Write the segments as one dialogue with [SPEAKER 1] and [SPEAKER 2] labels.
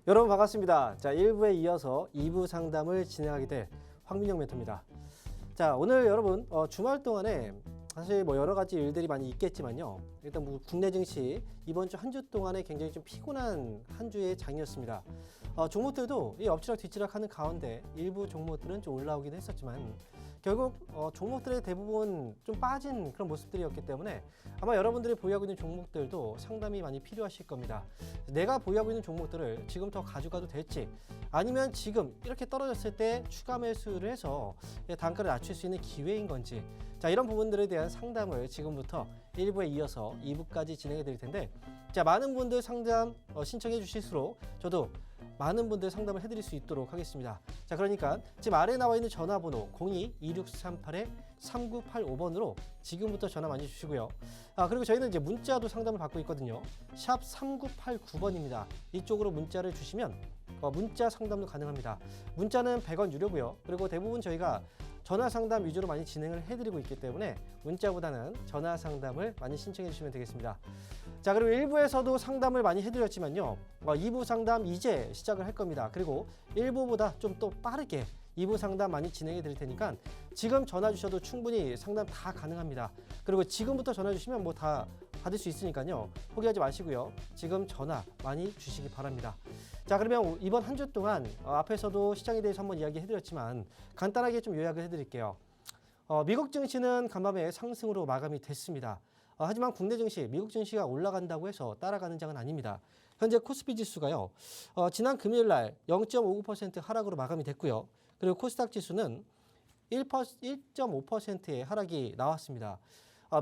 [SPEAKER 1] 여러분 반갑습니다. 자, 1부에 이어서 2부 상담을 진행하게 될 황민영 멘토입니다. 자, 오늘 여러분 주말 동안에 사실 뭐 여러 가지 일들이 많이 있겠지만요. 일단 뭐 국내 증시 이번 주 한 주 동안에 굉장히 좀 피곤한 한 주의 장이었습니다. 종목들도 이 엎치락 뒤치락 하는 가운데 일부 종목들은 좀 올라오긴 했었지만 결국 종목들의 대부분 좀 빠진 그런 모습들이었기 때문에 아마 여러분들이 보유하고 있는 종목들도 상담이 많이 필요하실 겁니다. 내가 보유하고 있는 종목들을 지금 더 가져가도 될지 아니면 지금 이렇게 떨어졌을 때 추가 매수를 해서 단가를 낮출 수 있는 기회인 건지, 자, 이런 부분들에 대한 상담을 지금부터 1부에 이어서 2부까지 진행해 드릴 텐데, 자, 많은 분들 상담 신청해 주실수록 저도 많은 분들 상담을 해드릴 수 있도록 하겠습니다. 자, 그러니까 지금 아래에 나와 있는 전화번호 02-2638-3985번으로 지금부터 전화 많이 주시고요. 그리고 저희는 이제 문자도 상담을 받고 있거든요. 샵 3989번입니다. 이쪽으로 문자를 주시면 문자 상담도 가능합니다. 문자는 100원 유료고요. 그리고 대부분 저희가 전화 상담 위주로 많이 진행을 해드리고 있기 때문에 문자보다는 전화 상담을 많이 신청해 주시면 되겠습니다. 자, 그리고 1부에서도 상담을 많이 해드렸지만요. 2부 상담 이제 시작을 할 겁니다. 그리고 1부보다 좀 또 빠르게 2부 상담 많이 진행해 드릴 테니까 지금 전화 주셔도 충분히 상담 다 가능합니다. 그리고 지금부터 전화 주시면 뭐 다 받을 수 있으니까요. 포기하지 마시고요. 지금 전화 많이 주시기 바랍니다. 자, 그러면 이번 한 주 동안 앞에서도 시장에 대해서 한번 이야기해 드렸지만 간단하게 좀 요약을 해 드릴게요. 미국 증시는 간밤에 상승으로 마감이 됐습니다. 하지만 국내 증시, 미국 증시가 올라간다고 해서 따라가는 장은 아닙니다. 현재 코스피 지수가요, 지난 금요일 날 0.59% 하락으로 마감이 됐고요. 그리고 코스닥 지수는 1.5%의 하락이 나왔습니다.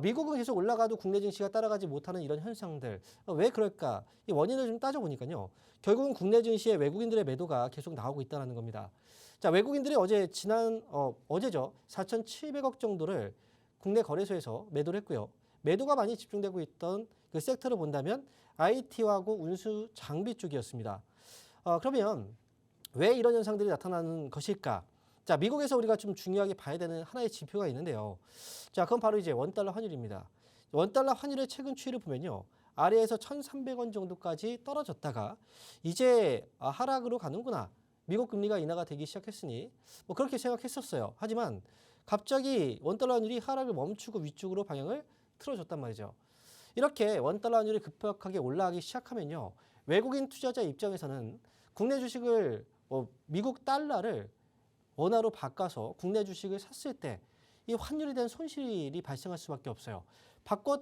[SPEAKER 1] 미국은 계속 올라가도 국내 증시가 따라가지 못하는 이런 현상들, 왜 그럴까? 이 원인을 좀 따져보니까요. 결국은 국내 증시에 외국인들의 매도가 계속 나오고 있다는 겁니다. 자, 외국인들이 어제죠. 4,700억 정도를 국내 거래소에서 매도를 했고요. 매도가 많이 집중되고 있던 그 섹터를 본다면 IT하고 운수 장비 쪽이었습니다. 그러면 왜 이런 현상들이 나타나는 것일까? 자, 미국에서 우리가 좀 중요하게 봐야 되는 하나의 지표가 있는데요. 자, 그건 바로 이제 원달러 환율입니다. 원달러 환율의 최근 추이를 보면요. 아래에서 1,300원 정도까지 떨어졌다가 이제 하락으로 가는구나. 미국 금리가 인하가 되기 시작했으니 뭐 그렇게 생각했었어요. 하지만 갑자기 원달러 환율이 하락을 멈추고 위쪽으로 방향을 틀어줬단 말이죠. 이렇게 원달러 환율이 급격하게 올라가기 시작하면요. 외국인 투자자 입장에서는 국내 주식을 미국 달러를 원화로 바꿔서 국내 주식을 샀을 때 이 환율에 대한 손실이 발생할 수밖에 없어요.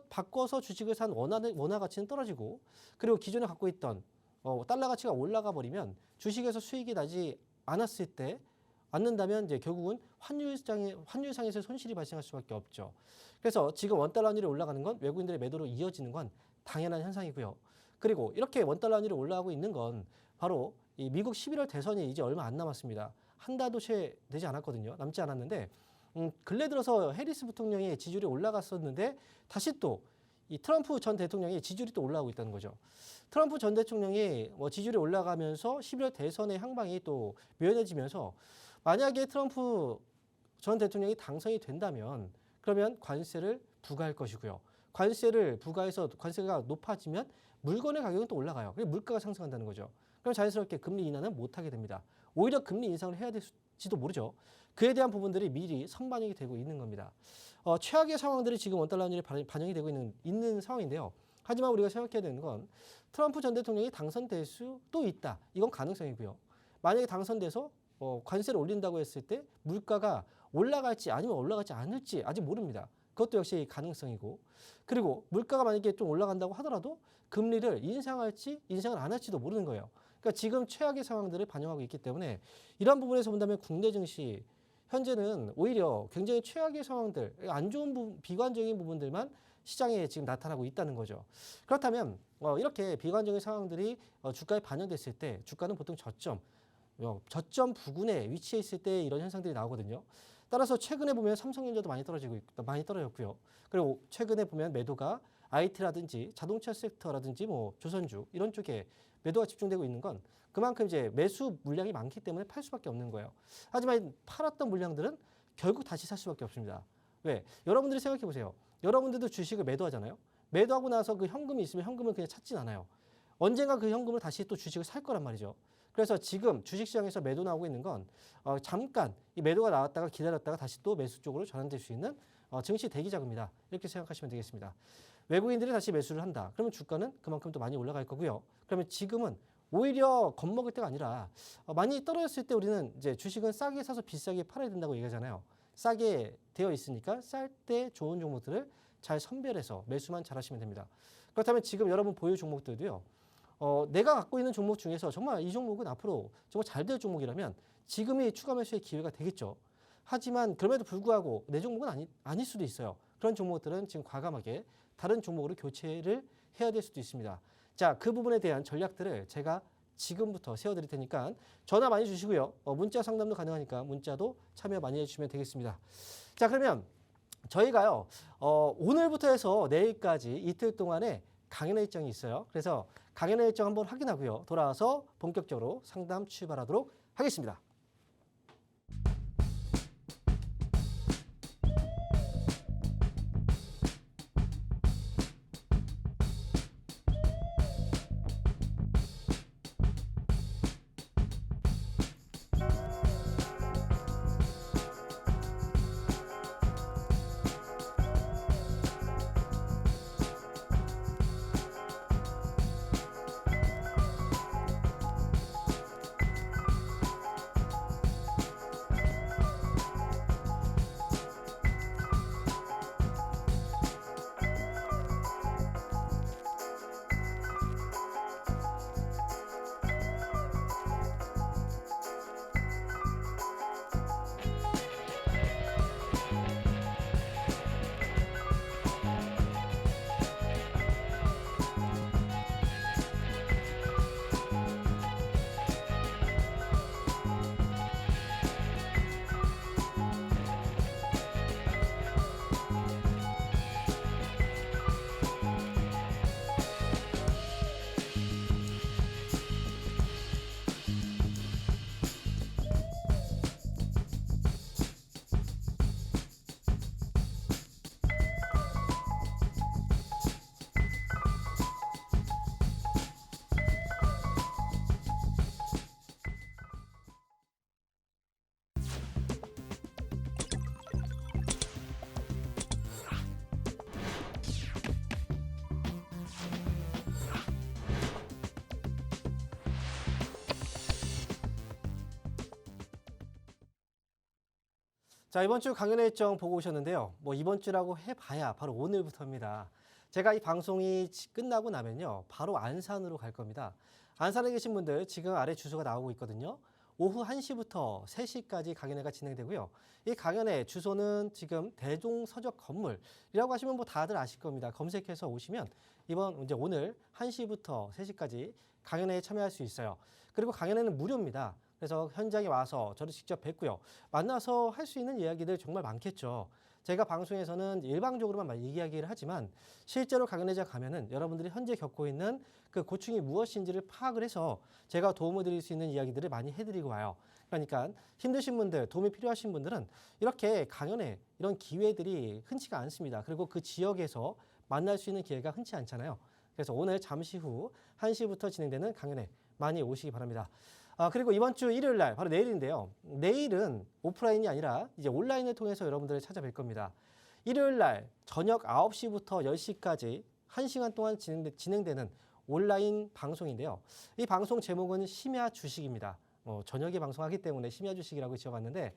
[SPEAKER 1] 바꿔서 주식을 산 원화 가치는 떨어지고, 그리고 기존에 갖고 있던 달러 가치가 올라가 버리면 주식에서 수익이 나지 않는다면 이제 결국은 환율상에서 손실이 발생할 수밖에 없죠. 그래서 지금 원달러 환율이 올라가는 건 외국인들의 매도로 이어지는 건 당연한 현상이고요. 그리고 이렇게 원달러 환율이 올라가고 있는 건 바로 이 미국 11월 대선이 이제 얼마 안 남았습니다. 한 달도 채 되지 않았거든요. 남지 않았는데 근래 들어서 해리스 부통령의 지지율이 올라갔었는데 다시 또 이 트럼프 전 대통령의 지지율이 또 올라가고 있다는 거죠. 트럼프 전 대통령이 지지율이 올라가면서 11월 대선의 향방이 또 묘연해지면서 만약에 트럼프 전 대통령이 당선이 된다면 그러면 관세를 부과할 것이고요. 관세를 부과해서 관세가 높아지면 물건의 가격은 또 올라가요. 그리고 물가가 상승한다는 거죠. 그럼 자연스럽게 금리 인하는 못하게 됩니다. 오히려 금리 인상을 해야 될지도 모르죠. 그에 대한 부분들이 미리 선반영이 되고 있는 겁니다. 최악의 상황들이 지금 원달러 환율에 반영이 되고 있는 상황인데요. 하지만 우리가 생각해야 되는 건 트럼프 전 대통령이 당선될 수도 있다. 이건 가능성이고요. 만약에 당선돼서 관세를 올린다고 했을 때 물가가 올라갈지 아니면 올라가지 않을지 아직 모릅니다. 그것도 역시 가능성이고, 그리고 물가가 만약에 좀 올라간다고 하더라도 금리를 인상할지 인상을 안 할지도 모르는 거예요. 그러니까 지금 최악의 상황들을 반영하고 있기 때문에 이런 부분에서 본다면 국내 증시 현재는 오히려 굉장히 최악의 상황들, 안 좋은 비관적인 부분들만 시장에 지금 나타나고 있다는 거죠. 그렇다면 이렇게 비관적인 상황들이 주가에 반영됐을 때 주가는 보통 저점 부근에 위치해 있을 때 이런 현상들이 나오거든요. 따라서 최근에 보면 삼성전자도 많이 떨어졌고요. 그리고 최근에 보면 매도가 IT라든지 자동차 섹터라든지 뭐 조선주 이런 쪽에 매도가 집중되고 있는 건 그만큼 이제 매수 물량이 많기 때문에 팔 수밖에 없는 거예요. 하지만 팔았던 물량들은 결국 다시 살 수밖에 없습니다. 왜? 여러분들이 생각해 보세요. 여러분들도 주식을 매도하잖아요. 매도하고 나서 그 현금이 있으면 현금을 그냥 찾진 않아요. 언젠가 그 현금을 다시 또 주식을 살 거란 말이죠. 그래서 지금 주식시장에서 매도 나오고 있는 건 잠깐 이 매도가 나왔다가 기다렸다가 다시 또 매수 쪽으로 전환될 수 있는 증시 대기 자금이다. 이렇게 생각하시면 되겠습니다. 외국인들이 다시 매수를 한다. 그러면 주가는 그만큼 또 많이 올라갈 거고요. 그러면 지금은 오히려 겁먹을 때가 아니라 많이 떨어졌을 때 우리는 이제 주식은 싸게 사서 비싸게 팔아야 된다고 얘기하잖아요. 싸게 되어 있으니까 쌀 때 좋은 종목들을 잘 선별해서 매수만 잘하시면 됩니다. 그렇다면 지금 여러분 보유 종목들도요. 내가 갖고 있는 종목 중에서 정말 이 종목은 앞으로 정말 잘 될 종목이라면 지금이 추가 매수의 기회가 되겠죠. 하지만 그럼에도 불구하고 내 종목은 아닐 수도 있어요. 그런 종목들은 지금 과감하게 다른 종목으로 교체를 해야 될 수도 있습니다. 자, 그 부분에 대한 전략들을 제가 지금부터 세워드릴 테니까 전화 많이 주시고요. 문자 상담도 가능하니까 문자도 참여 많이 해주시면 되겠습니다. 자, 그러면 저희가요. 오늘부터 해서 내일까지 이틀 동안에 강연회 일정이 있어요. 그래서 강연회 일정 한번 확인하고요. 돌아와서 본격적으로 상담 출발하도록 하겠습니다. 자, 이번 주 강연회 일정 보고 오셨는데요. 뭐 이번 주라고 해봐야 바로 오늘부터입니다. 제가 이 방송이 끝나고 나면요. 바로 안산으로 갈 겁니다. 안산에 계신 분들 지금 아래 주소가 나오고 있거든요. 오후 1시부터 3시까지 강연회가 진행되고요. 이 강연회 주소는 지금 대종서적 건물이라고 하시면 뭐 다들 아실 겁니다. 검색해서 오시면 이제 오늘 1시부터 3시까지 강연회에 참여할 수 있어요. 그리고 강연회는 무료입니다. 그래서 현장에 와서 저를 직접 뵙고요. 만나서 할 수 있는 이야기들 정말 많겠죠. 제가 방송에서는 일방적으로만 이야기를 하지만 실제로 강연회장 가면은 여러분들이 현재 겪고 있는 그 고충이 무엇인지를 파악을 해서 제가 도움을 드릴 수 있는 이야기들을 많이 해드리고 와요. 그러니까 힘드신 분들, 도움이 필요하신 분들은 이렇게 강연회 이런 기회들이 흔치가 않습니다. 그리고 그 지역에서 만날 수 있는 기회가 흔치 않잖아요. 그래서 오늘 잠시 후 1시부터 진행되는 강연회 많이 오시기 바랍니다. 그리고 이번 주 일요일 날 바로 내일인데요. 내일은 오프라인이 아니라 이제 온라인을 통해서 여러분들을 찾아뵐 겁니다. 일요일 날 저녁 9시부터 10시까지 1시간 동안 진행되는 온라인 방송인데요. 이 방송 제목은 심야 주식입니다. 저녁에 방송하기 때문에 심야 주식이라고 지어봤는데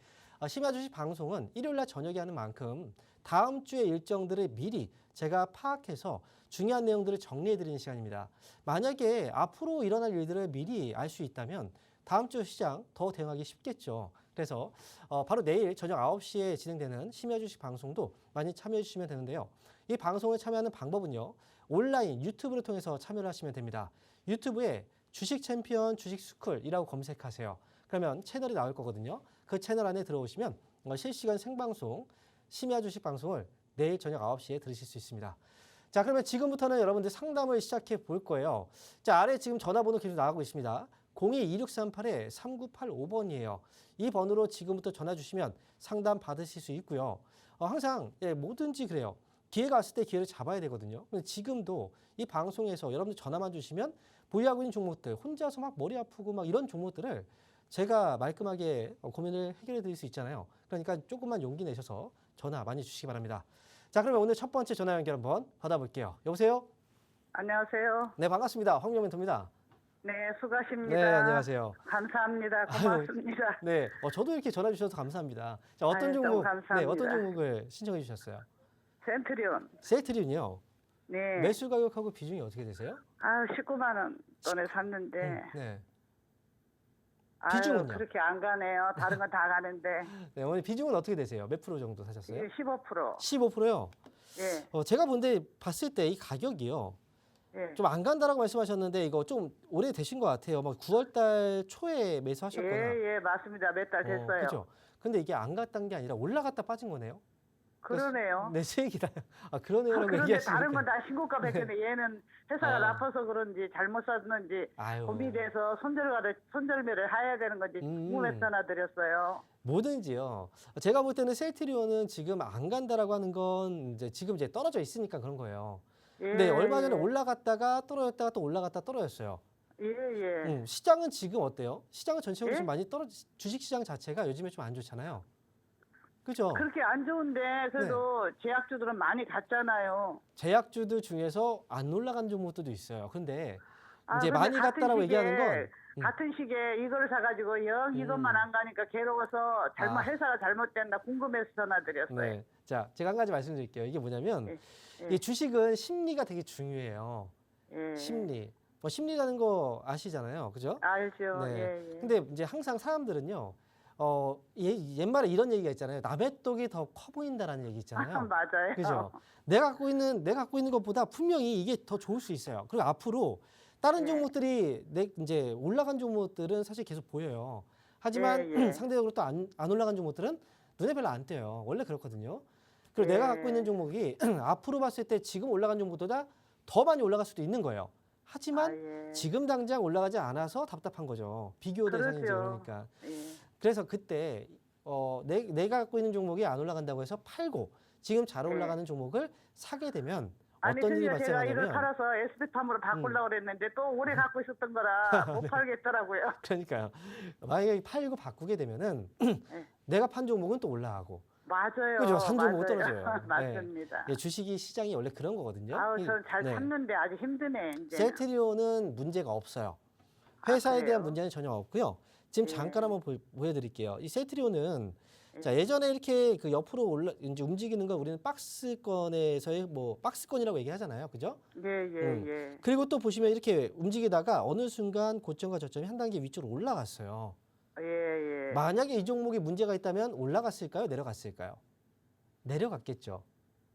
[SPEAKER 1] 심야 주식 방송은 일요일 날 저녁에 하는 만큼 다음 주의 일정들을 미리 제가 파악해서 중요한 내용들을 정리해드리는 시간입니다. 만약에 앞으로 일어날 일들을 미리 알 수 있다면 다음 주 시장 더 대응하기 쉽겠죠. 그래서 바로 내일 저녁 9시에 진행되는 심야 주식 방송도 많이 참여해 주시면 되는데요. 이 방송에 참여하는 방법은요. 온라인 유튜브를 통해서 참여를 하시면 됩니다. 유튜브에 주식 챔피언 주식 스쿨이라고 검색하세요. 그러면 채널이 나올 거거든요. 그 채널 안에 들어오시면 실시간 생방송 심야 주식 방송을 내일 저녁 9시에 들으실 수 있습니다. 자, 그러면 지금부터는 여러분들 상담을 시작해 볼 거예요. 자, 아래 지금 전화번호 계속 나가고 있습니다. 02-2638-3985번이에요. 이 번호로 지금부터 전화 주시면 상담 받으실 수 있고요. 항상 뭐든지 그래요. 기회가 왔을 때 기회를 잡아야 되거든요. 근데 지금도 이 방송에서 여러분들 전화만 주시면 보유하고 있는 종목들 혼자서 막 머리 아프고 막 이런 종목들을 제가 말끔하게 고민을 해결해 드릴 수 있잖아요. 그러니까 조금만 용기 내셔서 전화 많이 주시기 바랍니다. 자, 그러면 오늘 첫 번째 전화 연결 한번 받아볼게요. 여보세요?
[SPEAKER 2] 안녕하세요.
[SPEAKER 1] 네, 반갑습니다. 황명 멘토입니다.
[SPEAKER 2] 네, 수고하십니다.
[SPEAKER 1] 네, 안녕하세요.
[SPEAKER 2] 감사합니다. 고맙습니다.
[SPEAKER 1] 네, 저도 이렇게 전화 주셔서 감사합니다. 자, 어떤
[SPEAKER 2] 아유,
[SPEAKER 1] 종목,
[SPEAKER 2] 너무 감사합니다.
[SPEAKER 1] 네, 어떤 종목을 신청해 주셨어요?
[SPEAKER 2] 센트리온.
[SPEAKER 1] 셀트리온이요.
[SPEAKER 2] 네.
[SPEAKER 1] 매수 가격하고 비중이 어떻게 되세요?
[SPEAKER 2] 아, 19만 원 돈에 샀는데.
[SPEAKER 1] 네.
[SPEAKER 2] 아유,
[SPEAKER 1] 비중은요?
[SPEAKER 2] 그렇게 안 가네요. 다른 건 다 가는데.
[SPEAKER 1] 네, 오늘 비중은 어떻게 되세요? 몇 프로 정도 사셨어요?
[SPEAKER 2] 15%.
[SPEAKER 1] 15%요.
[SPEAKER 2] 예.
[SPEAKER 1] 제가 봤을 때 이 가격이요.
[SPEAKER 2] 예.
[SPEAKER 1] 좀 안 간다라고 말씀하셨는데 이거 좀 오래 되신 것 같아요. 막 9월 달 초에 매수하셨거나.
[SPEAKER 2] 예, 맞습니다. 몇 달 됐어요.
[SPEAKER 1] 그렇죠. 근데 이게 안 갔던 게 아니라 올라갔다 빠진 거네요.
[SPEAKER 2] 그러네요.
[SPEAKER 1] 네, 수익이다. 아, 그러네요라고
[SPEAKER 2] 그런데
[SPEAKER 1] 얘기하시니까.
[SPEAKER 2] 다른 건 다 신고가 백인데 얘는 회사가
[SPEAKER 1] 아.
[SPEAKER 2] 나빠서 그런지 잘못 샀는지
[SPEAKER 1] 아유.
[SPEAKER 2] 고민돼서 손절매를 해야 되는 건지 궁금해서 전화 드렸어요.
[SPEAKER 1] 뭐든지요. 제가 볼 때는 셀트리온은 지금 안 간다라고 하는 건 지금 떨어져 있으니까 그런 거예요. 근데
[SPEAKER 2] 예,
[SPEAKER 1] 얼마 전에
[SPEAKER 2] 예.
[SPEAKER 1] 올라갔다가 떨어졌다가 또 올라갔다 떨어졌어요.
[SPEAKER 2] 예.
[SPEAKER 1] 시장은 지금 어때요? 시장은 전체적으로
[SPEAKER 2] 예?
[SPEAKER 1] 좀 많이 주식 시장 자체가 요즘에 좀 안 좋잖아요. 그죠?
[SPEAKER 2] 그렇게 안 좋은데 그래도 제약주들은 많이 갔잖아요.
[SPEAKER 1] 제약주들 중에서 안 올라간 종목들도 있어요. 근데 이제
[SPEAKER 2] 근데
[SPEAKER 1] 많이
[SPEAKER 2] 같은
[SPEAKER 1] 갔다라고
[SPEAKER 2] 시기에-
[SPEAKER 1] 얘기하는 건
[SPEAKER 2] 같은 시기에 이걸 사가지고 영 이것만 안 가니까 괴로워서
[SPEAKER 1] 아.
[SPEAKER 2] 회사가 잘못됐나 궁금해서 전화드렸어요.
[SPEAKER 1] 네. 자, 제가 한 가지 말씀드릴게요. 이게 뭐냐면
[SPEAKER 2] 예.
[SPEAKER 1] 이 주식은 심리가 되게 중요해요.
[SPEAKER 2] 예.
[SPEAKER 1] 심리. 심리라는 거 아시잖아요. 그죠?
[SPEAKER 2] 알죠.
[SPEAKER 1] 네.
[SPEAKER 2] 예.
[SPEAKER 1] 근데 이제 항상 사람들은요. 옛말에 이런 얘기가 있잖아요. 남의 떡이 더 커 보인다라는 얘기 있잖아요.
[SPEAKER 2] 맞아요.
[SPEAKER 1] 그죠? 내가 갖고 있는 것보다 분명히 이게 더 좋을 수 있어요. 그리고 앞으로 다른
[SPEAKER 2] 네.
[SPEAKER 1] 종목들이 이제 올라간 종목들은 사실 계속 보여요. 하지만
[SPEAKER 2] 예.
[SPEAKER 1] 상대적으로 또 안 올라간 종목들은 눈에 별로 안 띄어요. 원래 그렇거든요. 그리고
[SPEAKER 2] 예.
[SPEAKER 1] 내가 갖고 있는 종목이 앞으로 봤을 때 지금 올라간 종목보다 더 많이 올라갈 수도 있는 거예요. 하지만
[SPEAKER 2] 예.
[SPEAKER 1] 지금 당장 올라가지 않아서 답답한 거죠. 비교 대상이지
[SPEAKER 2] 그렇죠.
[SPEAKER 1] 그러니까.
[SPEAKER 2] 예.
[SPEAKER 1] 그래서 그때 내가 갖고 있는 종목이 안 올라간다고 해서 팔고 지금 잘
[SPEAKER 2] 네.
[SPEAKER 1] 올라가는 종목을 사게 되면
[SPEAKER 2] 아니
[SPEAKER 1] 어떤 일이
[SPEAKER 2] 그러니까 제가 이걸
[SPEAKER 1] 발생하냐면
[SPEAKER 2] 팔아서 SP팜으로 바꾸려고 그랬는데 또 오래 갖고 있었던 거라 못 팔겠더라고요.
[SPEAKER 1] 그러니까요. 만약에 팔고 바꾸게 되면은
[SPEAKER 2] 네.
[SPEAKER 1] 내가 판 종목은 또 올라가고
[SPEAKER 2] 맞아요.
[SPEAKER 1] 그죠? 산 종목은
[SPEAKER 2] 맞아요.
[SPEAKER 1] 떨어져요.
[SPEAKER 2] 맞습니다.
[SPEAKER 1] 예, 주식이 시장이 원래 그런 거거든요.
[SPEAKER 2] 아우 저는 잘
[SPEAKER 1] 네.
[SPEAKER 2] 샀는데 아주 힘드네 이제.
[SPEAKER 1] 셀트리온은 문제가 없어요. 회사에
[SPEAKER 2] 그래요?
[SPEAKER 1] 대한 문제는 전혀 없고요. 지금
[SPEAKER 2] 예.
[SPEAKER 1] 잠깐 한번 보여드릴게요. 이 셀트리온은
[SPEAKER 2] 예.
[SPEAKER 1] 자, 예전에 이렇게 그 옆으로 이제 움직이는 걸 우리는 박스권에서의 박스권이라고 얘기하잖아요. 그죠?
[SPEAKER 2] 예.
[SPEAKER 1] 그리고 또 보시면 이렇게 움직이다가 어느 순간 고점과 저점이 한 단계 위쪽으로 올라갔어요.
[SPEAKER 2] 예.
[SPEAKER 1] 만약에 이 종목에 문제가 있다면 올라갔을까요? 내려갔을까요? 내려갔겠죠.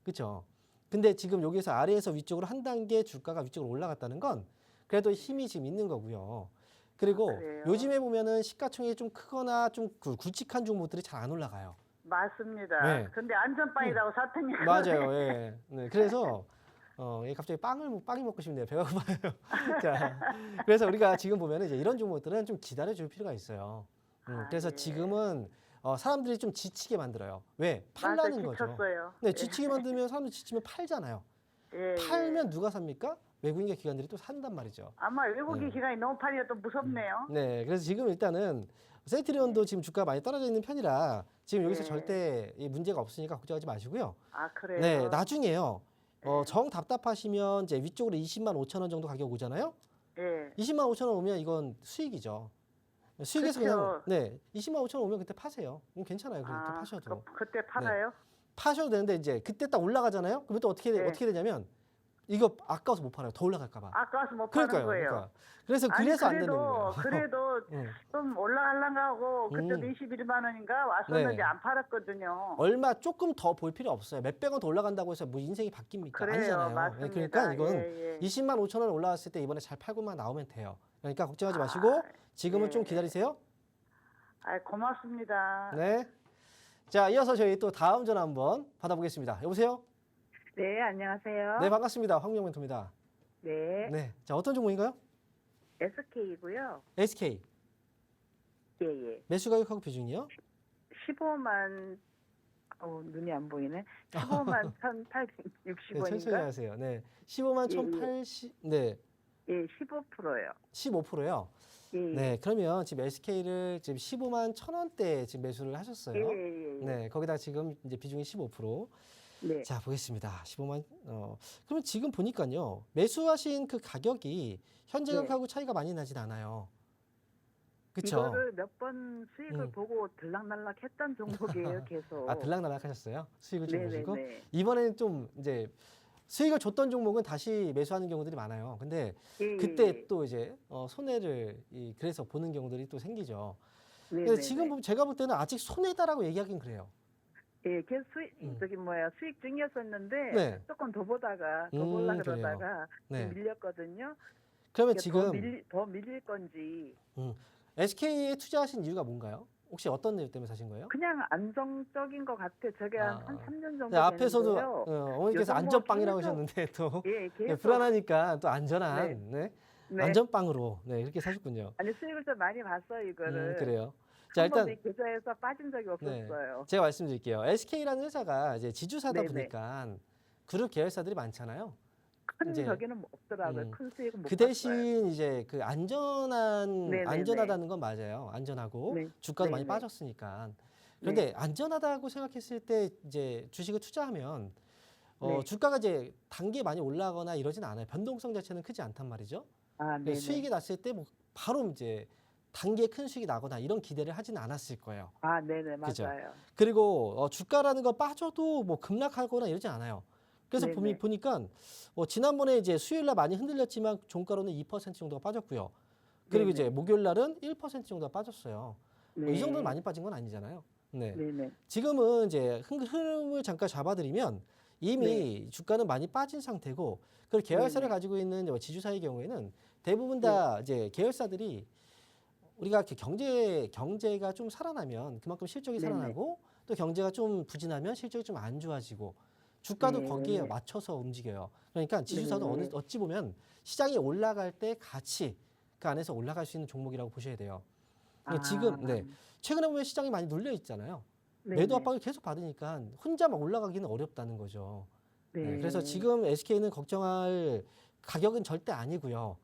[SPEAKER 1] 그렇죠? 근데 지금 여기서 아래에서 위쪽으로 한 단계 주가가 위쪽으로 올라갔다는 건 그래도 힘이 지금 있는 거고요. 그리고
[SPEAKER 2] 그래요?
[SPEAKER 1] 요즘에 보면은 시가총액이 좀 크거나 좀 굵직한 종목들이 잘 안 올라가요.
[SPEAKER 2] 맞습니다.
[SPEAKER 1] 네.
[SPEAKER 2] 근데 안전빵이라고 샀더니
[SPEAKER 1] 맞아요. 예. 네. 그래서 갑자기 빵이 먹고 싶네요. 배가 고파요. 자, 그래서 우리가 지금 보면은 이제 이런 종목들은 좀 기다려줄 필요가 있어요. 그래서
[SPEAKER 2] 예.
[SPEAKER 1] 지금은 사람들이 좀 지치게 만들어요. 왜? 팔라는
[SPEAKER 2] 맞아,
[SPEAKER 1] 거죠.
[SPEAKER 2] 지쳤어요.
[SPEAKER 1] 네, 지치게 만들면 사람들 지치면 팔잖아요.
[SPEAKER 2] 예.
[SPEAKER 1] 팔면 누가 삽니까? 외국인과 기관들이 또 산단 말이죠.
[SPEAKER 2] 아마 외국인 기간이 너무 팔이가 또 무섭네요.
[SPEAKER 1] 네, 그래서 지금 일단은 셀트리온도 지금 주가가 많이 떨어져 있는 편이라 지금 여기서
[SPEAKER 2] 네.
[SPEAKER 1] 절대 이 문제가 없으니까 걱정하지 마시고요.
[SPEAKER 2] 아 그래요?
[SPEAKER 1] 네, 나중에요. 정 답답하시면 이제 위쪽으로 20만 5천 원 정도 가격 오잖아요.
[SPEAKER 2] 예.
[SPEAKER 1] 20만 5천 원 오면 이건 수익이죠. 수익에서
[SPEAKER 2] 그쵸.
[SPEAKER 1] 그냥 20만 5천 원 오면 그때 파세요. 괜찮아요. 그때 파셔도.
[SPEAKER 2] 그때 팔아요?
[SPEAKER 1] 파셔도 되는데 이제 그때 딱 올라가잖아요. 그러면 또 어떻게 되냐면 이거 아까워서 못 팔아요. 더 올라갈까 봐.
[SPEAKER 2] 아까워서 못 파는
[SPEAKER 1] 그러니까요.
[SPEAKER 2] 거예요.
[SPEAKER 1] 그러니까. 그래서
[SPEAKER 2] 아니,
[SPEAKER 1] 안 되는 거예요.
[SPEAKER 2] 그래도 좀 올라가려고 하고 그때도 21만 원인가 왔었는데
[SPEAKER 1] 네.
[SPEAKER 2] 안 팔았거든요.
[SPEAKER 1] 얼마 조금 더 볼 필요 없어요. 몇백 원 더 올라간다고 해서 뭐 인생이 바뀝니까?
[SPEAKER 2] 그래요,
[SPEAKER 1] 아니잖아요.
[SPEAKER 2] 맞습니다.
[SPEAKER 1] 그러니까 이건
[SPEAKER 2] 예.
[SPEAKER 1] 20만 5천 원 올라왔을 때 이번에 잘 팔고만 나오면 돼요. 그러니까 걱정하지 마시고 지금은
[SPEAKER 2] 예.
[SPEAKER 1] 좀 기다리세요.
[SPEAKER 2] 고맙습니다.
[SPEAKER 1] 네. 자, 이어서 저희 또 다음 전화 한번 받아보겠습니다. 여보세요?
[SPEAKER 2] 네, 안녕하세요.
[SPEAKER 1] 네, 반갑습니다. 황명 멘토입니다.
[SPEAKER 2] 네,
[SPEAKER 1] 네. 자, 어떤 종목인가요?
[SPEAKER 2] SK이고요.
[SPEAKER 1] SK.
[SPEAKER 2] 예.
[SPEAKER 1] 매수 가격하고 비중이요?
[SPEAKER 2] 15만 눈이 안 보이네. 15만
[SPEAKER 1] 네, 천천히
[SPEAKER 2] 1,860원인가?
[SPEAKER 1] 하세요. 네. 15만
[SPEAKER 2] 예, 예.
[SPEAKER 1] 1,080, 네.
[SPEAKER 2] 예, 15%요.
[SPEAKER 1] 15%요.
[SPEAKER 2] 예, 예.
[SPEAKER 1] 네. 그러면 지금 SK를 지금 15만 1,000원대에 지금 매수를
[SPEAKER 2] 예,
[SPEAKER 1] 하셨어요.
[SPEAKER 2] 예, 예.
[SPEAKER 1] 네. 거기다 지금 이제 비중이 15%.
[SPEAKER 2] 네.
[SPEAKER 1] 자, 보겠습니다. 15만, 그러면 지금 보니까요. 매수하신 그 가격이 현재
[SPEAKER 2] 네.
[SPEAKER 1] 가격하고 차이가 많이 나진 않아요. 그쵸?
[SPEAKER 2] 이거를 몇 번 수익을
[SPEAKER 1] 음.
[SPEAKER 2] 보고 들락날락 했던 종목이에요, 계속.
[SPEAKER 1] 아, 들락날락 하셨어요? 수익을 좀 보시고?
[SPEAKER 2] 네네네.
[SPEAKER 1] 이번에는 좀 이제 수익을 줬던 종목은 다시 매수하는 경우들이 많아요. 근데
[SPEAKER 2] 예,
[SPEAKER 1] 그때
[SPEAKER 2] 예,
[SPEAKER 1] 또 이제 손해를 그래서 보는 경우들이 또 생기죠.
[SPEAKER 2] 예.
[SPEAKER 1] 근데
[SPEAKER 2] 네네네.
[SPEAKER 1] 지금 보면 제가 볼 때는 아직 손해다라고 얘기하긴 그래요.
[SPEAKER 2] 예, 계속
[SPEAKER 1] 음.
[SPEAKER 2] 수익 중이었었는데
[SPEAKER 1] 네.
[SPEAKER 2] 조금 더 보다가 더 보려고
[SPEAKER 1] 그래요.
[SPEAKER 2] 그러다가
[SPEAKER 1] 네.
[SPEAKER 2] 밀렸거든요.
[SPEAKER 1] 그러면
[SPEAKER 2] 이게
[SPEAKER 1] 지금
[SPEAKER 2] 더 밀릴 건지
[SPEAKER 1] SK에 투자하신 이유가 뭔가요? 혹시 어떤 이유 때문에 사신 거예요?
[SPEAKER 2] 그냥 안정적인 것 같아. 저게 한
[SPEAKER 1] 아.
[SPEAKER 2] 3년 정도
[SPEAKER 1] 네, 앞에서도
[SPEAKER 2] 되는데요.
[SPEAKER 1] 어머니께서
[SPEAKER 2] 요즘 뭐
[SPEAKER 1] 안전빵이라고
[SPEAKER 2] 계속,
[SPEAKER 1] 하셨는데 또
[SPEAKER 2] 예,
[SPEAKER 1] 네,
[SPEAKER 2] 계속.
[SPEAKER 1] 불안하니까 또 안전한
[SPEAKER 2] 네.
[SPEAKER 1] 안전빵으로 이렇게 사셨군요.
[SPEAKER 2] 아니 수익을 좀 많이 봤어요, 이거를.
[SPEAKER 1] 그래요. 자,
[SPEAKER 2] 한 번도
[SPEAKER 1] 일단
[SPEAKER 2] 이 계좌에서 빠진 적이
[SPEAKER 1] 네,
[SPEAKER 2] 없었어요.
[SPEAKER 1] 제가 말씀드릴게요. SK라는 회사가 이제 지주사다
[SPEAKER 2] 네네.
[SPEAKER 1] 보니까 그룹 계열사들이 많잖아요.
[SPEAKER 2] 큰
[SPEAKER 1] 이제
[SPEAKER 2] 저기는 뭐 없더라고요.
[SPEAKER 1] 음,
[SPEAKER 2] 큰 수익은 못
[SPEAKER 1] 그
[SPEAKER 2] 봤어요.
[SPEAKER 1] 대신 이제 그
[SPEAKER 2] 네네네.
[SPEAKER 1] 안전하다는 건 맞아요. 안전하고
[SPEAKER 2] 네.
[SPEAKER 1] 주가도 많이
[SPEAKER 2] 네네.
[SPEAKER 1] 빠졌으니까. 그런데 안전하다고 생각했을 때 이제 주식을 투자하면
[SPEAKER 2] 네.
[SPEAKER 1] 주가가 이제 단기에 많이 올라가거나 이러진 않아요. 변동성 자체는 크지 않단 말이죠.
[SPEAKER 2] 아, 네네.
[SPEAKER 1] 수익이 났을 때 뭐 바로 이제 단기에 큰 수익이 나거나 이런 기대를 하진 않았을 거예요.
[SPEAKER 2] 아, 네네,
[SPEAKER 1] 그죠?
[SPEAKER 2] 맞아요.
[SPEAKER 1] 그리고 주가라는 거 빠져도 뭐 급락하거나 이러지 않아요. 그래서
[SPEAKER 2] 네네.
[SPEAKER 1] 보니까 지난번에 이제 수요일 날 많이 흔들렸지만 종가로는 2% 정도가 빠졌고요. 그리고
[SPEAKER 2] 네네.
[SPEAKER 1] 이제 목요일 날은 1% 정도가 빠졌어요.
[SPEAKER 2] 네.
[SPEAKER 1] 이 정도는 많이 빠진 건 아니잖아요. 네.
[SPEAKER 2] 네네.
[SPEAKER 1] 지금은 이제 흐름을 잠깐 잡아드리면 이미 주가는 많이 빠진 상태고, 그리고 계열사를
[SPEAKER 2] 네네.
[SPEAKER 1] 가지고 있는 지주사의 경우에는 대부분 다 이제 계열사들이 우리가 이렇게 경제가 좀 살아나면 그만큼 실적이
[SPEAKER 2] 네네.
[SPEAKER 1] 살아나고, 또 경제가 좀 부진하면 실적이 좀 안 좋아지고, 주가도
[SPEAKER 2] 네.
[SPEAKER 1] 거기에 맞춰서 움직여요. 그러니까 지주사도
[SPEAKER 2] 네.
[SPEAKER 1] 어찌 보면 시장이 올라갈 때 같이 그 안에서 올라갈 수 있는 종목이라고 보셔야 돼요.
[SPEAKER 2] 아,
[SPEAKER 1] 지금 최근에 보면 시장이 많이 눌려 있잖아요.
[SPEAKER 2] 네네.
[SPEAKER 1] 매도 압박을 계속 받으니까 혼자 막 올라가기는 어렵다는 거죠.
[SPEAKER 2] 네.
[SPEAKER 1] 그래서 지금 SK는 걱정할 가격은 절대 아니고요.